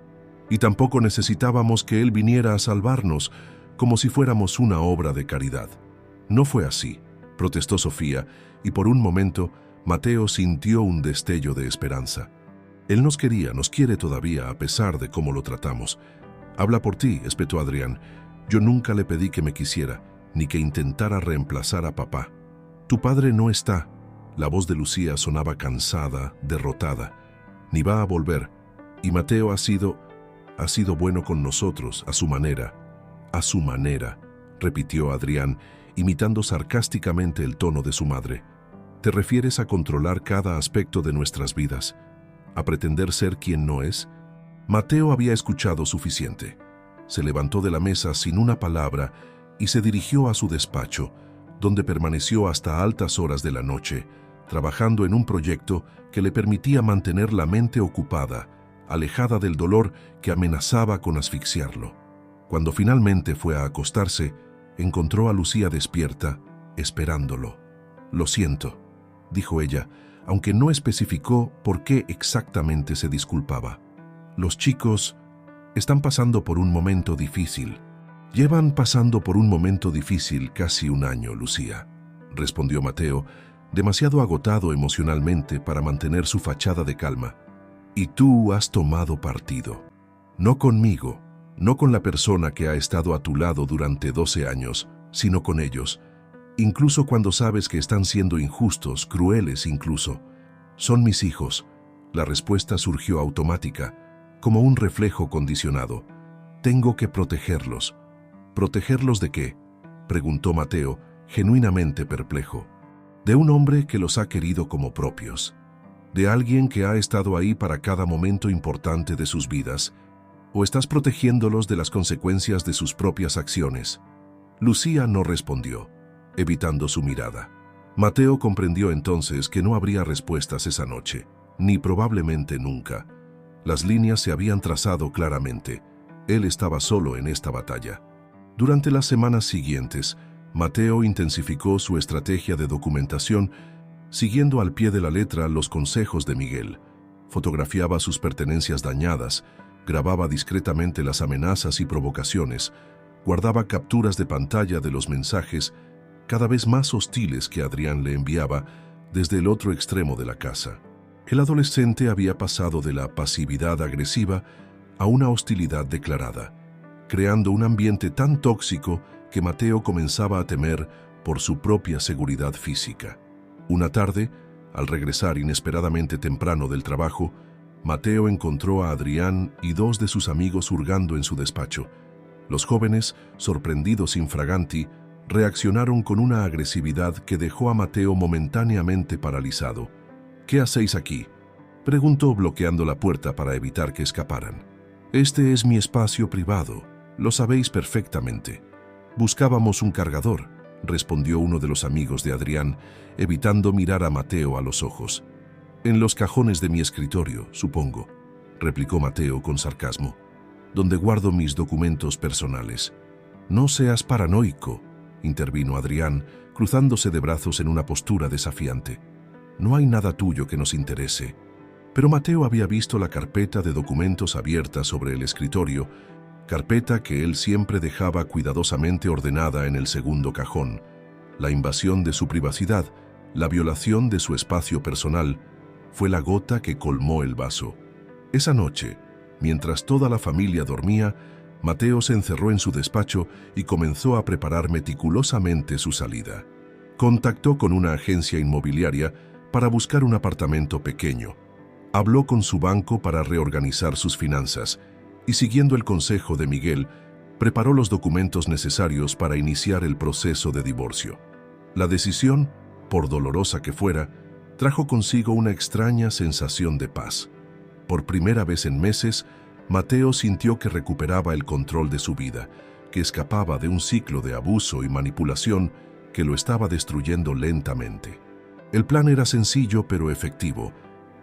Y tampoco necesitábamos que él viniera a salvarnos, como si fuéramos una obra de caridad. No fue así, protestó Sofía, y por un momento Mateo sintió un destello de esperanza. Él nos quería, nos quiere todavía, a pesar de cómo lo tratamos. Habla por ti, espetó Adrián. Yo nunca le pedí que me quisiera, ni que intentara reemplazar a papá. Tu padre no está. La voz de Lucía sonaba cansada, derrotada. Ni va a volver. Y Mateo ha sido bueno con nosotros, a su manera. A su manera, repitió Adrián, imitando sarcásticamente el tono de su madre. ¿Te refieres a controlar cada aspecto de nuestras vidas? ¿A pretender ser quien no es? Mateo había escuchado suficiente. Se levantó de la mesa sin una palabra y se dirigió a su despacho, donde permaneció hasta altas horas de la noche, trabajando en un proyecto que le permitía mantener la mente ocupada, alejada del dolor que amenazaba con asfixiarlo. Cuando finalmente fue a acostarse, encontró a Lucía despierta, esperándolo. «Lo siento», dijo ella, aunque no especificó por qué exactamente se disculpaba. «Los chicos están pasando por un momento difícil». «Llevan pasando por un momento difícil casi un año, Lucía», respondió Mateo, demasiado agotado emocionalmente para mantener su fachada de calma. «Y tú has tomado partido. No conmigo, no con la persona que ha estado a tu lado durante 12 años, sino con ellos, incluso cuando sabes que están siendo injustos, crueles incluso. Son mis hijos». La respuesta surgió automática, como un reflejo condicionado. Tengo que protegerlos. ¿Protegerlos de qué?, preguntó Mateo, genuinamente perplejo. De un hombre que los ha querido como propios. De alguien que ha estado ahí para cada momento importante de sus vidas. ¿O estás protegiéndolos de las consecuencias de sus propias acciones? Lucía no respondió, evitando su mirada. Mateo comprendió entonces que no habría respuestas esa noche, ni probablemente nunca. Las líneas se habían trazado claramente. Él estaba solo en esta batalla. Durante las semanas siguientes, Mateo intensificó su estrategia de documentación, siguiendo al pie de la letra los consejos de Miguel. Fotografiaba sus pertenencias dañadas, grababa discretamente las amenazas y provocaciones, guardaba capturas de pantalla de los mensajes cada vez más hostiles que Adrián le enviaba desde el otro extremo de la casa. El adolescente había pasado de la pasividad agresiva a una hostilidad declarada, creando un ambiente tan tóxico que Mateo comenzaba a temer por su propia seguridad física. Una tarde, al regresar inesperadamente temprano del trabajo, Mateo encontró a Adrián y dos de sus amigos hurgando en su despacho. Los jóvenes, sorprendidos infraganti, reaccionaron con una agresividad que dejó a Mateo momentáneamente paralizado. «¿Qué hacéis aquí?», preguntó bloqueando la puerta para evitar que escaparan. «Este es mi espacio privado, lo sabéis perfectamente». «Buscábamos un cargador», respondió uno de los amigos de Adrián, evitando mirar a Mateo a los ojos. «En los cajones de mi escritorio, supongo», replicó Mateo con sarcasmo, «donde guardo mis documentos personales». «No seas paranoico», intervino Adrián, cruzándose de brazos en una postura desafiante. «No hay nada tuyo que nos interese». Pero Mateo había visto la carpeta de documentos abierta sobre el escritorio, carpeta que él siempre dejaba cuidadosamente ordenada en el segundo cajón. La invasión de su privacidad, la violación de su espacio personal, fue la gota que colmó el vaso. Esa noche, mientras toda la familia dormía, Mateo se encerró en su despacho y comenzó a preparar meticulosamente su salida. Contactó con una agencia inmobiliaria para buscar un apartamento pequeño. Habló con su banco para reorganizar sus finanzas y, siguiendo el consejo de Miguel, preparó los documentos necesarios para iniciar el proceso de divorcio. La decisión, por dolorosa que fuera, trajo consigo una extraña sensación de paz. Por primera vez en meses, Mateo sintió que recuperaba el control de su vida, que escapaba de un ciclo de abuso y manipulación que lo estaba destruyendo lentamente. El plan era sencillo pero efectivo.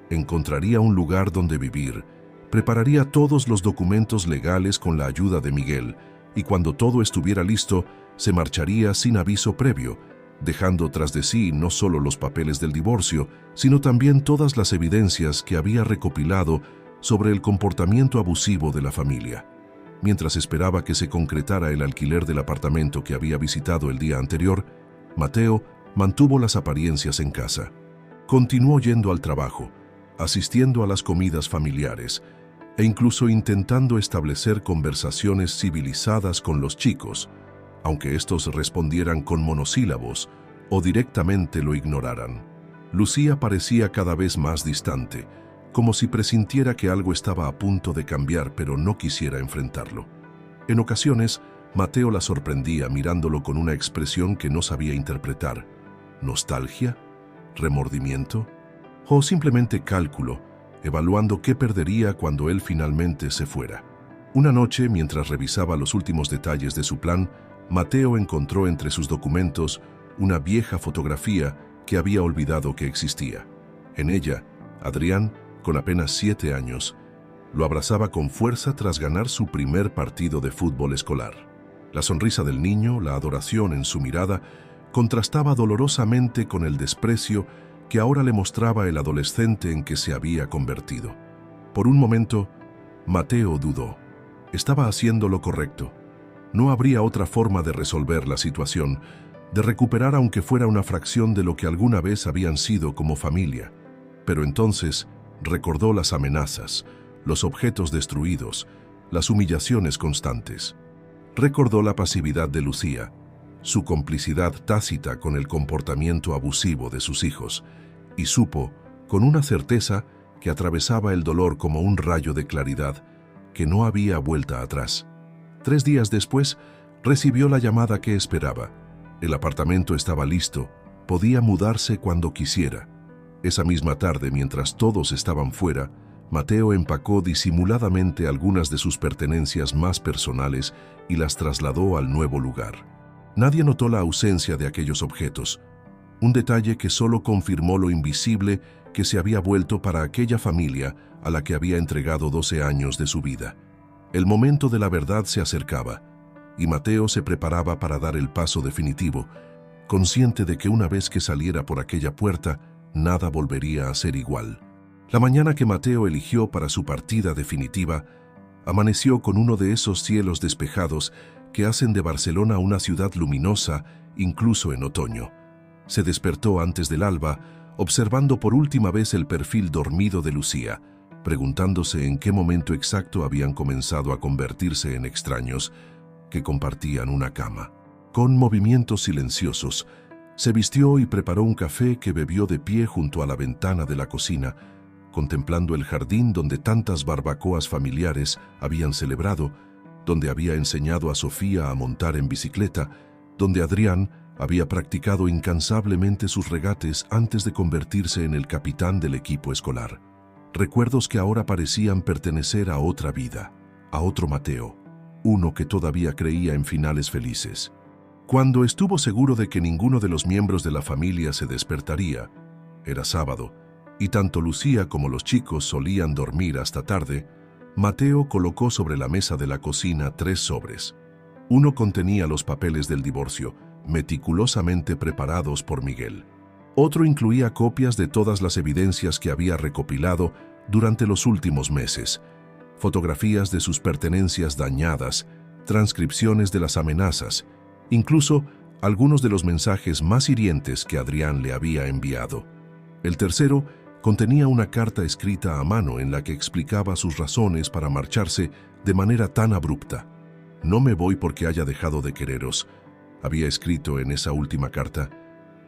Encontraría un lugar donde vivir, prepararía todos los documentos legales con la ayuda de Miguel y cuando todo estuviera listo, se marcharía sin aviso previo, dejando tras de sí no solo los papeles del divorcio, sino también todas las evidencias que había recopilado sobre el comportamiento abusivo de la familia. Mientras esperaba que se concretara el alquiler del apartamento que había visitado el día anterior, Mateo mantuvo las apariencias en casa. Continuó yendo al trabajo, asistiendo a las comidas familiares e incluso intentando establecer conversaciones civilizadas con los chicos, aunque estos respondieran con monosílabos o directamente lo ignoraran. Lucía parecía cada vez más distante, como si presintiera que algo estaba a punto de cambiar, pero no quisiera enfrentarlo. En ocasiones, Mateo la sorprendía mirándolo con una expresión que no sabía interpretar. ¿Nostalgia? ¿Remordimiento? ¿O simplemente cálculo, evaluando qué perdería cuando él finalmente se fuera? Una noche, mientras revisaba los últimos detalles de su plan, Mateo encontró entre sus documentos una vieja fotografía que había olvidado que existía. En ella, Adrián, con apenas 7 años, lo abrazaba con fuerza tras ganar su primer partido de fútbol escolar. La sonrisa del niño, la adoración en su mirada, contrastaba dolorosamente con el desprecio que ahora le mostraba el adolescente en que se había convertido. Por un momento, Mateo dudó. Estaba haciendo lo correcto. No habría otra forma de resolver la situación, de recuperar aunque fuera una fracción de lo que alguna vez habían sido como familia. Pero entonces recordó las amenazas, los objetos destruidos, las humillaciones constantes. Recordó la pasividad de Lucía, su complicidad tácita con el comportamiento abusivo de sus hijos, y supo, con una certeza, que atravesaba el dolor como un rayo de claridad, que no había vuelta atrás. 3 días después, recibió la llamada que esperaba. El apartamento estaba listo, podía mudarse cuando quisiera. Esa misma tarde, mientras todos estaban fuera, Mateo empacó disimuladamente algunas de sus pertenencias más personales y las trasladó al nuevo lugar. Nadie notó la ausencia de aquellos objetos, un detalle que solo confirmó lo invisible que se había vuelto para aquella familia a la que había entregado 12 años de su vida. El momento de la verdad se acercaba, y Mateo se preparaba para dar el paso definitivo, consciente de que una vez que saliera por aquella puerta, nada volvería a ser igual. La mañana que Mateo eligió para su partida definitiva, amaneció con uno de esos cielos despejados que hacen de Barcelona una ciudad luminosa, incluso en otoño. Se despertó antes del alba, observando por última vez el perfil dormido de Lucía, preguntándose en qué momento exacto habían comenzado a convertirse en extraños que compartían una cama. Con movimientos silenciosos, se vistió y preparó un café que bebió de pie junto a la ventana de la cocina, contemplando el jardín donde tantas barbacoas familiares habían celebrado, donde había enseñado a Sofía a montar en bicicleta, donde Adrián había practicado incansablemente sus regates antes de convertirse en el capitán del equipo escolar. Recuerdos que ahora parecían pertenecer a otra vida, a otro Mateo, uno que todavía creía en finales felices. Cuando estuvo seguro de que ninguno de los miembros de la familia se despertaría, era sábado, y tanto Lucía como los chicos solían dormir hasta tarde, Mateo colocó sobre la mesa de la cocina 3 sobres. Uno contenía los papeles del divorcio, meticulosamente preparados por Miguel. Otro incluía copias de todas las evidencias que había recopilado durante los últimos meses, fotografías de sus pertenencias dañadas, transcripciones de las amenazas, incluso algunos de los mensajes más hirientes que Adrián le había enviado. El tercero contenía una carta escrita a mano en la que explicaba sus razones para marcharse de manera tan abrupta. «No me voy porque haya dejado de quereros», había escrito en esa última carta.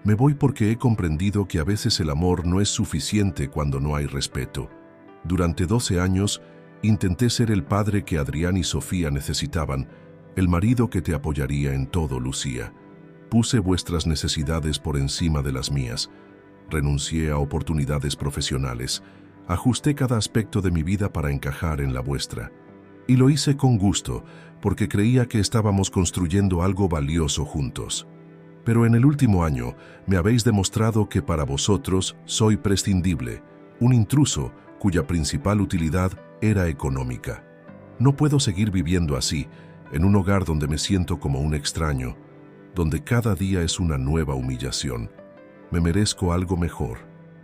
«Me voy porque he comprendido que a veces el amor no es suficiente cuando no hay respeto. Durante 12 años intenté ser el padre que Adrián y Sofía necesitaban, el marido que te apoyaría en todo, Lucía. Puse vuestras necesidades por encima de las mías. Renuncié a oportunidades profesionales. Ajusté cada aspecto de mi vida para encajar en la vuestra. Y lo hice con gusto, porque creía que estábamos construyendo algo valioso juntos. Pero en el último año me habéis demostrado que para vosotros soy prescindible, un intruso cuya principal utilidad era económica. No puedo seguir viviendo así, en un hogar donde me siento como un extraño, donde cada día es una nueva humillación. Me merezco algo mejor.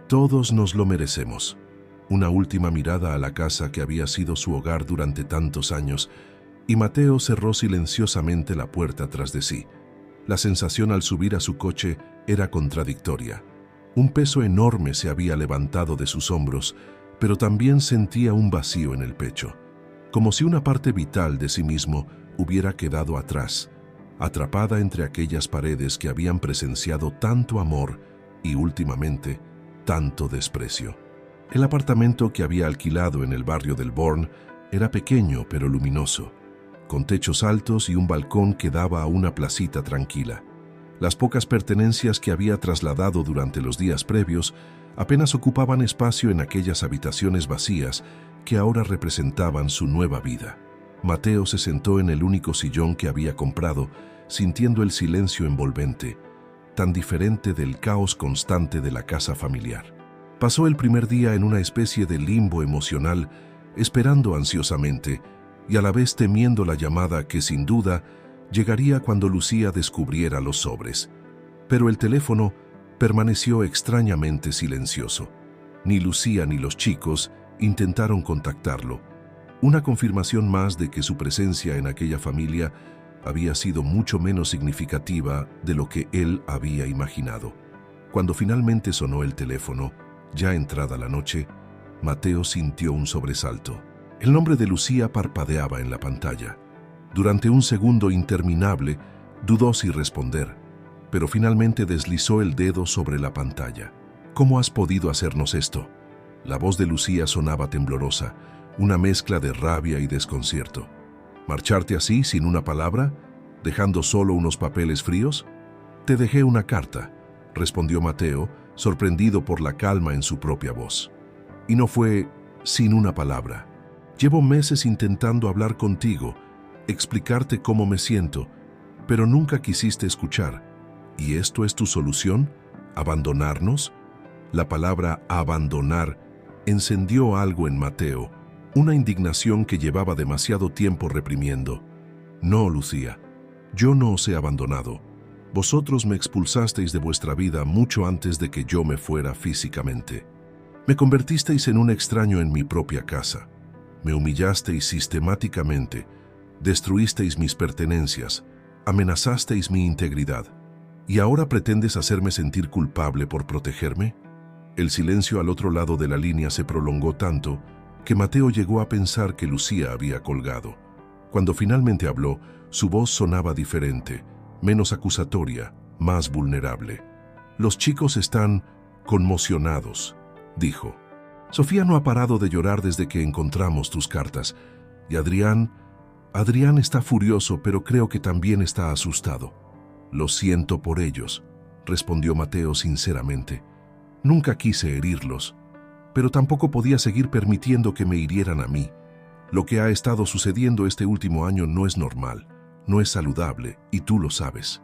Todos nos lo merecemos». Una última mirada a la casa que había sido su hogar durante tantos años, y Mateo cerró silenciosamente la puerta tras de sí. La sensación al subir a su coche era contradictoria. Un peso enorme se había levantado de sus hombros, pero también sentía un vacío en el pecho, como si una parte vital de sí mismo hubiera quedado atrás, atrapada entre aquellas paredes que habían presenciado tanto amor y, últimamente, tanto desprecio. El apartamento que había alquilado en el barrio del Born era pequeño pero luminoso, con techos altos y un balcón que daba a una placita tranquila. Las pocas pertenencias que había trasladado durante los días previos apenas ocupaban espacio en aquellas habitaciones vacías que ahora representaban su nueva vida. Mateo se sentó en el único sillón que había comprado, sintiendo el silencio envolvente, tan diferente del caos constante de la casa familiar. Pasó el primer día en una especie de limbo emocional, esperando ansiosamente y a la vez temiendo la llamada que sin duda llegaría cuando Lucía descubriera los sobres. Pero el teléfono permaneció extrañamente silencioso. Ni Lucía ni los chicos intentaron contactarlo. Una confirmación más de que su presencia en aquella familia había sido mucho menos significativa de lo que él había imaginado. Cuando finalmente sonó el teléfono, ya entrada la noche, Mateo sintió un sobresalto. El nombre de Lucía parpadeaba en la pantalla. Durante un segundo interminable, dudó si responder, pero finalmente deslizó el dedo sobre la pantalla. «¿Cómo has podido hacernos esto?». La voz de Lucía sonaba temblorosa, una mezcla de rabia y desconcierto. ¿Marcharte así, sin una palabra, dejando solo unos papeles fríos? Te dejé una carta, respondió Mateo, sorprendido por la calma en su propia voz. Y no fue sin una palabra. Llevo meses intentando hablar contigo, explicarte cómo me siento, pero nunca quisiste escuchar. ¿Y esto es tu solución? ¿Abandonarnos? La palabra abandonar encendió algo en Mateo, una indignación que llevaba demasiado tiempo reprimiendo. No, Lucía, yo no os he abandonado. Vosotros me expulsasteis de vuestra vida mucho antes de que yo me fuera físicamente. Me convertisteis en un extraño en mi propia casa. Me humillasteis sistemáticamente, destruisteis mis pertenencias, amenazasteis mi integridad. ¿Y ahora pretendes hacerme sentir culpable por protegerme? El silencio al otro lado de la línea se prolongó tanto que Mateo llegó a pensar que Lucía había colgado. Cuando finalmente habló, su voz sonaba diferente, menos acusatoria, más vulnerable. Los chicos están conmocionados, dijo. Sofía no ha parado de llorar desde que encontramos tus cartas. Y Adrián está furioso, pero creo que también está asustado. Lo siento por ellos, respondió Mateo sinceramente. Nunca quise herirlos, pero tampoco podía seguir permitiendo que me hirieran a mí. Lo que ha estado sucediendo este último año no es normal, no es saludable, y tú lo sabes.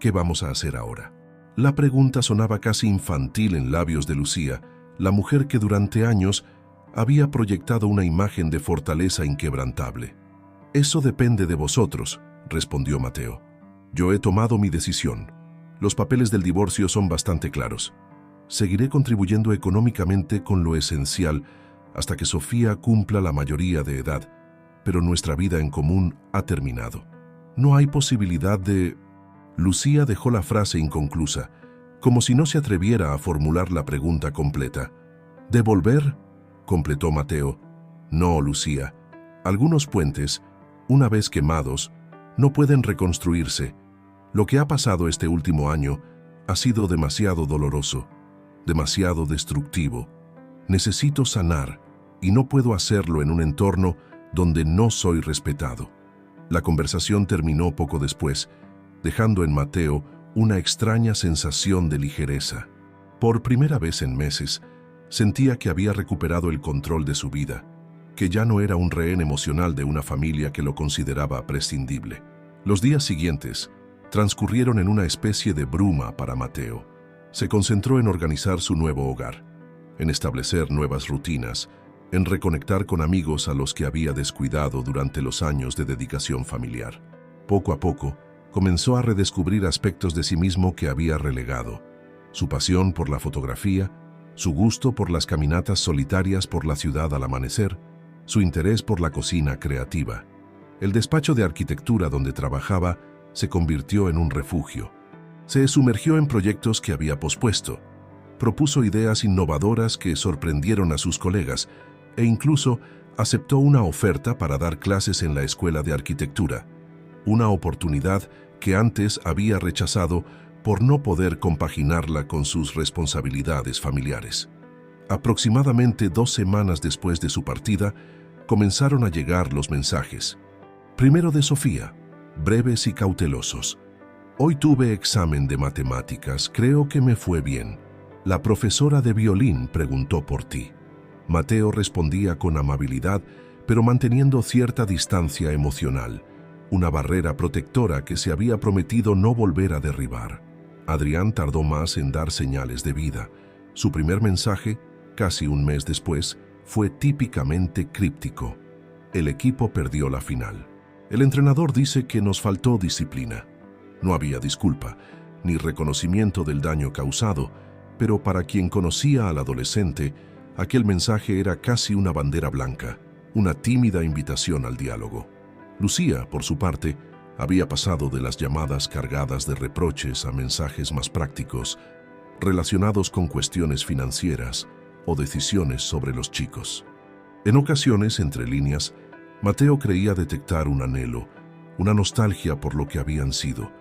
¿Qué vamos a hacer ahora? La pregunta sonaba casi infantil en labios de Lucía, la mujer que durante años había proyectado una imagen de fortaleza inquebrantable. Eso depende de vosotros, respondió Mateo. Yo he tomado mi decisión. Los papeles del divorcio son bastante claros. Seguiré contribuyendo económicamente con lo esencial hasta que Sofía cumpla la mayoría de edad, pero nuestra vida en común ha terminado. No hay posibilidad de... Lucía dejó la frase inconclusa, como si no se atreviera a formular la pregunta completa. ¿De volver? Completó Mateo. No, Lucía. Algunos puentes, una vez quemados, no pueden reconstruirse. Lo que ha pasado este último año ha sido demasiado doloroso, demasiado destructivo. Necesito sanar y no puedo hacerlo en un entorno donde no soy respetado. La conversación terminó poco después, dejando en Mateo una extraña sensación de ligereza. Por primera vez en meses, sentía que había recuperado el control de su vida, que ya no era un rehén emocional de una familia que lo consideraba prescindible. Los días siguientes transcurrieron en una especie de bruma para Mateo. Se concentró en organizar su nuevo hogar, en establecer nuevas rutinas, en reconectar con amigos a los que había descuidado durante los años de dedicación familiar. Poco a poco, comenzó a redescubrir aspectos de sí mismo que había relegado: su pasión por la fotografía, su gusto por las caminatas solitarias por la ciudad al amanecer, su interés por la cocina creativa. El despacho de arquitectura donde trabajaba se convirtió en un refugio. Se sumergió en proyectos que había pospuesto, propuso ideas innovadoras que sorprendieron a sus colegas e incluso aceptó una oferta para dar clases en la escuela de arquitectura, una oportunidad que antes había rechazado por no poder compaginarla con sus responsabilidades familiares. Aproximadamente 2 semanas después de su partida, comenzaron a llegar los mensajes. Primero de Sofía, breves y cautelosos. Hoy tuve examen de matemáticas, creo que me fue bien. La profesora de violín preguntó por ti. Mateo respondía con amabilidad, pero manteniendo cierta distancia emocional, una barrera protectora que se había prometido no volver a derribar. Adrián tardó más en dar señales de vida. Su primer mensaje, casi un mes después, fue típicamente críptico. El equipo perdió la final. El entrenador dice que nos faltó disciplina. No había disculpa, ni reconocimiento del daño causado, pero para quien conocía al adolescente, aquel mensaje era casi una bandera blanca, una tímida invitación al diálogo. Lucía, por su parte, había pasado de las llamadas cargadas de reproches a mensajes más prácticos, relacionados con cuestiones financieras o decisiones sobre los chicos. En ocasiones, entre líneas, Mateo creía detectar un anhelo, una nostalgia por lo que habían sido,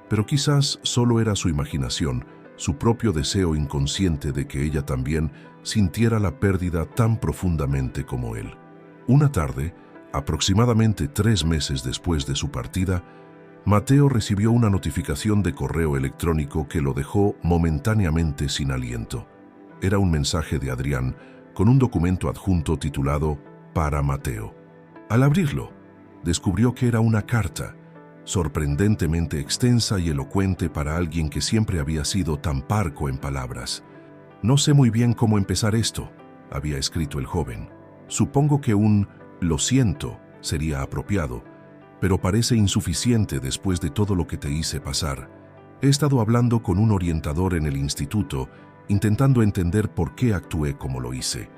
pero quizás solo era su imaginación, su propio deseo inconsciente de que ella también sintiera la pérdida tan profundamente como él. Una tarde, aproximadamente 3 meses después de su partida, Mateo recibió una notificación de correo electrónico que lo dejó momentáneamente sin aliento. Era un mensaje de Adrián con un documento adjunto titulado «Para Mateo». Al abrirlo, descubrió que era una carta, sorprendentemente extensa y elocuente para alguien que siempre había sido tan parco en palabras. «No sé muy bien cómo empezar esto», había escrito el joven. «Supongo que un «lo siento» sería apropiado, pero parece insuficiente después de todo lo que te hice pasar. He estado hablando con un orientador en el instituto, intentando entender por qué actué como lo hice.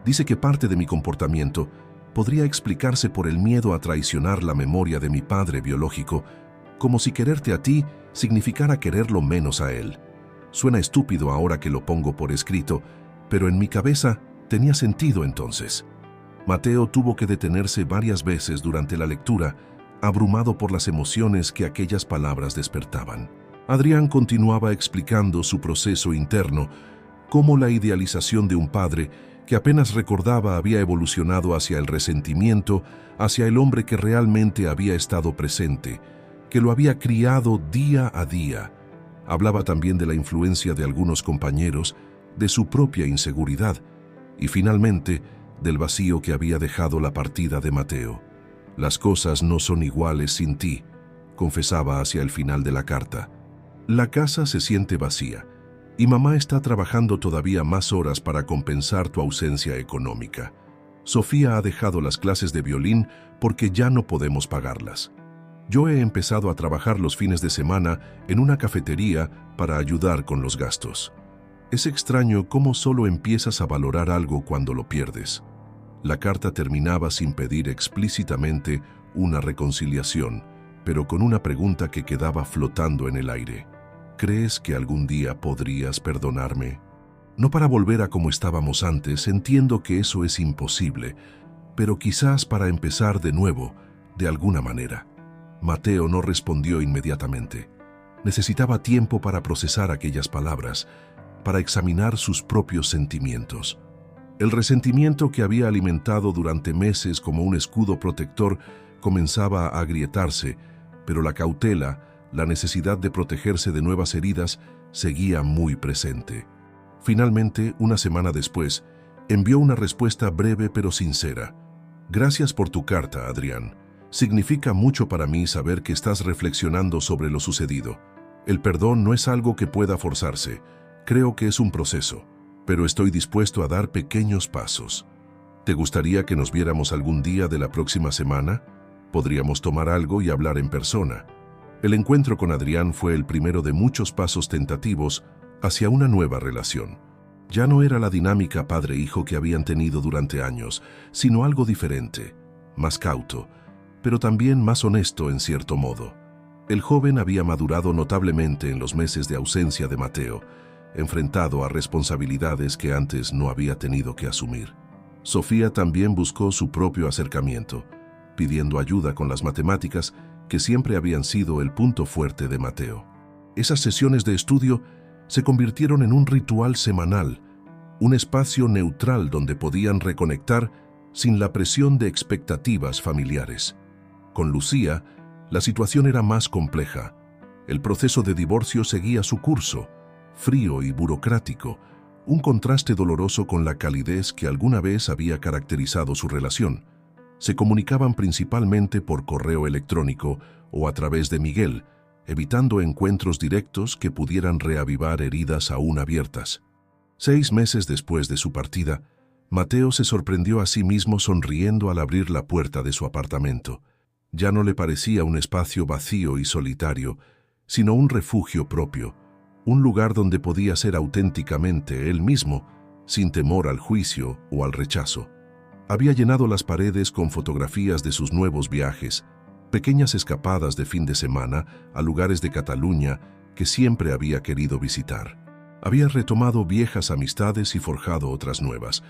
Dice que parte de mi comportamiento podría explicarse por el miedo a traicionar la memoria de mi padre biológico, como si quererte a ti significara quererlo menos a él. Suena estúpido ahora que lo pongo por escrito, pero en mi cabeza tenía sentido entonces». Mateo tuvo que detenerse varias veces durante la lectura, abrumado por las emociones que aquellas palabras despertaban. Adrián continuaba explicando su proceso interno, cómo la idealización de un padre que apenas recordaba había evolucionado hacia el resentimiento, hacia el hombre que realmente había estado presente, que lo había criado día a día. Hablaba también de la influencia de algunos compañeros, de su propia inseguridad y finalmente del vacío que había dejado la partida de Mateo. «Las cosas no son iguales sin ti», confesaba hacia el final de la carta. «La casa se siente vacía y mamá está trabajando todavía más horas para compensar tu ausencia económica. Sofía ha dejado las clases de violín porque ya no podemos pagarlas. Yo he empezado a trabajar los fines de semana en una cafetería para ayudar con los gastos. Es extraño cómo solo empiezas a valorar algo cuando lo pierdes». La carta terminaba sin pedir explícitamente una reconciliación, pero con una pregunta que quedaba flotando en el aire. «¿Crees que algún día podrías perdonarme? No para volver a como estábamos antes, entiendo que eso es imposible, pero quizás para empezar de nuevo, de alguna manera». Mateo no respondió inmediatamente. Necesitaba tiempo para procesar aquellas palabras, para examinar sus propios sentimientos. El resentimiento que había alimentado durante meses como un escudo protector comenzaba a agrietarse, pero la cautela, la necesidad de protegerse de nuevas heridas, seguía muy presente. Finalmente, una semana después, envió una respuesta breve pero sincera. «Gracias por tu carta, Adrián. Significa mucho para mí saber que estás reflexionando sobre lo sucedido. El perdón no es algo que pueda forzarse. Creo que es un proceso, pero estoy dispuesto a dar pequeños pasos. ¿Te gustaría que nos viéramos algún día de la próxima semana? Podríamos tomar algo y hablar en persona». El encuentro con Adrián fue el primero de muchos pasos tentativos hacia una nueva relación. Ya no era la dinámica padre-hijo que habían tenido durante años, sino algo diferente, más cauto, pero también más honesto en cierto modo. El joven había madurado notablemente en los meses de ausencia de Mateo, enfrentado a responsabilidades que antes no había tenido que asumir. Sofía también buscó su propio acercamiento, pidiendo ayuda con las matemáticas que siempre habían sido el punto fuerte de Mateo. Esas sesiones de estudio se convirtieron en un ritual semanal, un espacio neutral donde podían reconectar sin la presión de expectativas familiares. Con Lucía, la situación era más compleja. El proceso de divorcio seguía su curso, frío y burocrático, un contraste doloroso con la calidez que alguna vez había caracterizado su relación. Se comunicaban principalmente por correo electrónico o a través de Miguel, evitando encuentros directos que pudieran reavivar heridas aún abiertas. 6 meses después de su partida, Mateo se sorprendió a sí mismo sonriendo al abrir la puerta de su apartamento. Ya no le parecía un espacio vacío y solitario, sino un refugio propio, un lugar donde podía ser auténticamente él mismo, sin temor al juicio o al rechazo. Había llenado las paredes con fotografías de sus nuevos viajes, pequeñas escapadas de fin de semana a lugares de Cataluña que siempre había querido visitar. Había retomado viejas amistades y forjado otras nuevas,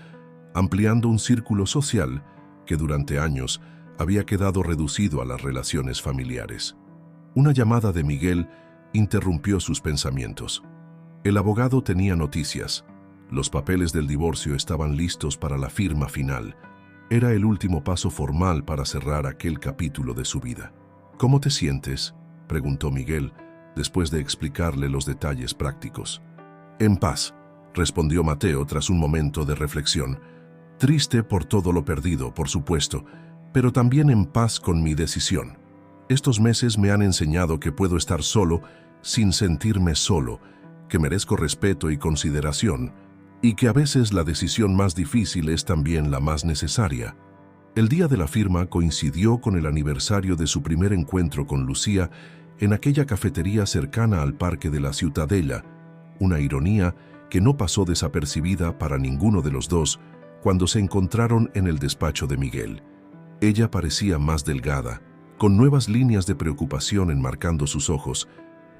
ampliando un círculo social que durante años había quedado reducido a las relaciones familiares. Una llamada de Miguel interrumpió sus pensamientos. El abogado tenía noticias. Los papeles del divorcio estaban listos para la firma final. Era el último paso formal para cerrar aquel capítulo de su vida. ¿Cómo te sientes?, preguntó Miguel, después de explicarle los detalles prácticos. En paz, respondió Mateo tras un momento de reflexión. Triste por todo lo perdido, por supuesto, pero también en paz con mi decisión. Estos meses me han enseñado que puedo estar solo sin sentirme solo, que merezco respeto y consideración, y que a veces la decisión más difícil es también la más necesaria. El día de la firma coincidió con el aniversario de su primer encuentro con Lucía en aquella cafetería cercana al Parque de la Ciutadella, una ironía que no pasó desapercibida para ninguno de los dos cuando se encontraron en el despacho de Miguel. Ella parecía más delgada, con nuevas líneas de preocupación enmarcando sus ojos,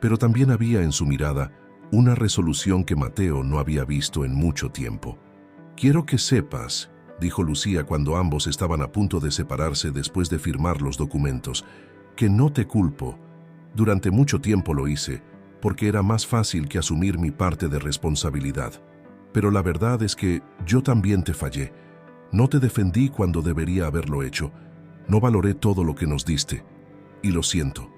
pero también había en su mirada una resolución que Mateo no había visto en mucho tiempo. «Quiero que sepas», dijo Lucía cuando ambos estaban a punto de separarse después de firmar los documentos, «que no te culpo. Durante mucho tiempo lo hice, porque era más fácil que asumir mi parte de responsabilidad. Pero la verdad es que yo también te fallé. No te defendí cuando debería haberlo hecho. No valoré todo lo que nos diste. Y lo siento».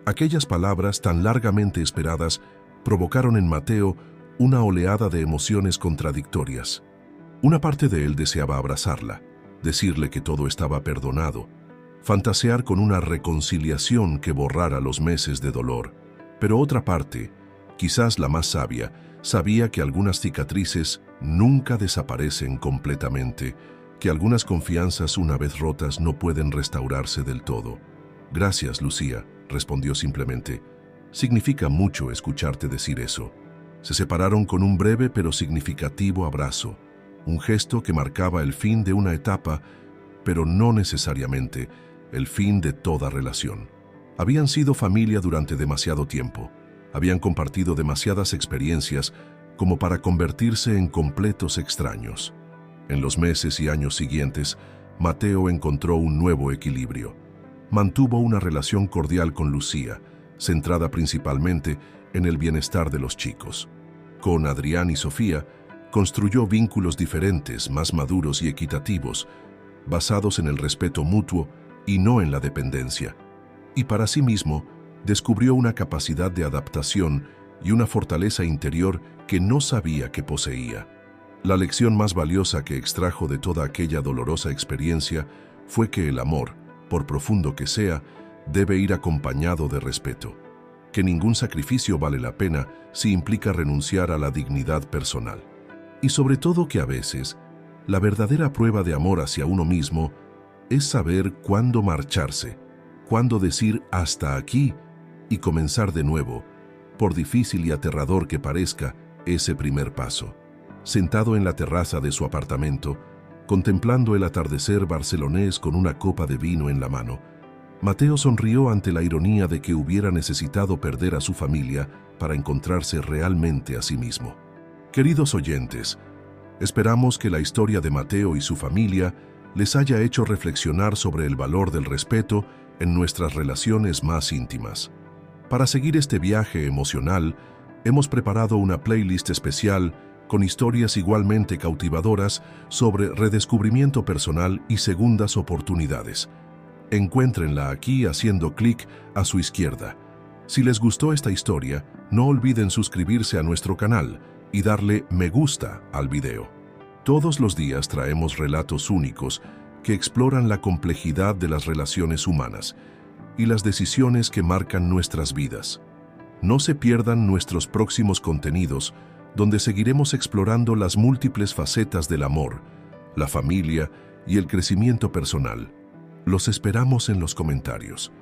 Aquellas palabras tan largamente esperadas provocaron en Mateo una oleada de emociones contradictorias. Una parte de él deseaba abrazarla, decirle que todo estaba perdonado, fantasear con una reconciliación que borrara los meses de dolor. Pero otra parte, quizás la más sabia, sabía que algunas cicatrices nunca desaparecen completamente, que algunas confianzas una vez rotas no pueden restaurarse del todo. «Gracias, Lucía», respondió simplemente. «Significa mucho escucharte decir eso». Se separaron con un breve pero significativo abrazo, un gesto que marcaba el fin de una etapa, pero no necesariamente el fin de toda relación. Habían sido familia durante demasiado tiempo, habían compartido demasiadas experiencias como para convertirse en completos extraños. En los meses y años siguientes, Mateo encontró un nuevo equilibrio. Mantuvo una relación cordial con Lucía, centrada principalmente en el bienestar de los chicos. Con Adrián y Sofía, construyó vínculos diferentes, más maduros y equitativos, basados en el respeto mutuo y no en la dependencia. Y para sí mismo, descubrió una capacidad de adaptación y una fortaleza interior que no sabía que poseía. La lección más valiosa que extrajo de toda aquella dolorosa experiencia fue que el amor, por profundo que sea, debe ir acompañado de respeto, que ningún sacrificio vale la pena si implica renunciar a la dignidad personal. Y sobre todo que a veces, la verdadera prueba de amor hacia uno mismo es saber cuándo marcharse, cuándo decir hasta aquí y comenzar de nuevo, por difícil y aterrador que parezca ese primer paso. Sentado en la terraza de su apartamento, contemplando el atardecer barcelonés con una copa de vino en la mano, Mateo sonrió ante la ironía de que hubiera necesitado perder a su familia para encontrarse realmente a sí mismo. Queridos oyentes, esperamos que la historia de Mateo y su familia les haya hecho reflexionar sobre el valor del respeto en nuestras relaciones más íntimas. Para seguir este viaje emocional, hemos preparado una playlist especial con historias igualmente cautivadoras sobre redescubrimiento personal y segundas oportunidades. Encuéntrenla aquí haciendo clic a su izquierda. Si les gustó esta historia, no olviden suscribirse a nuestro canal y darle me gusta al video. Todos los días traemos relatos únicos que exploran la complejidad de las relaciones humanas y las decisiones que marcan nuestras vidas. No se pierdan nuestros próximos contenidos, donde seguiremos explorando las múltiples facetas del amor, la familia y el crecimiento personal. Los esperamos en los comentarios.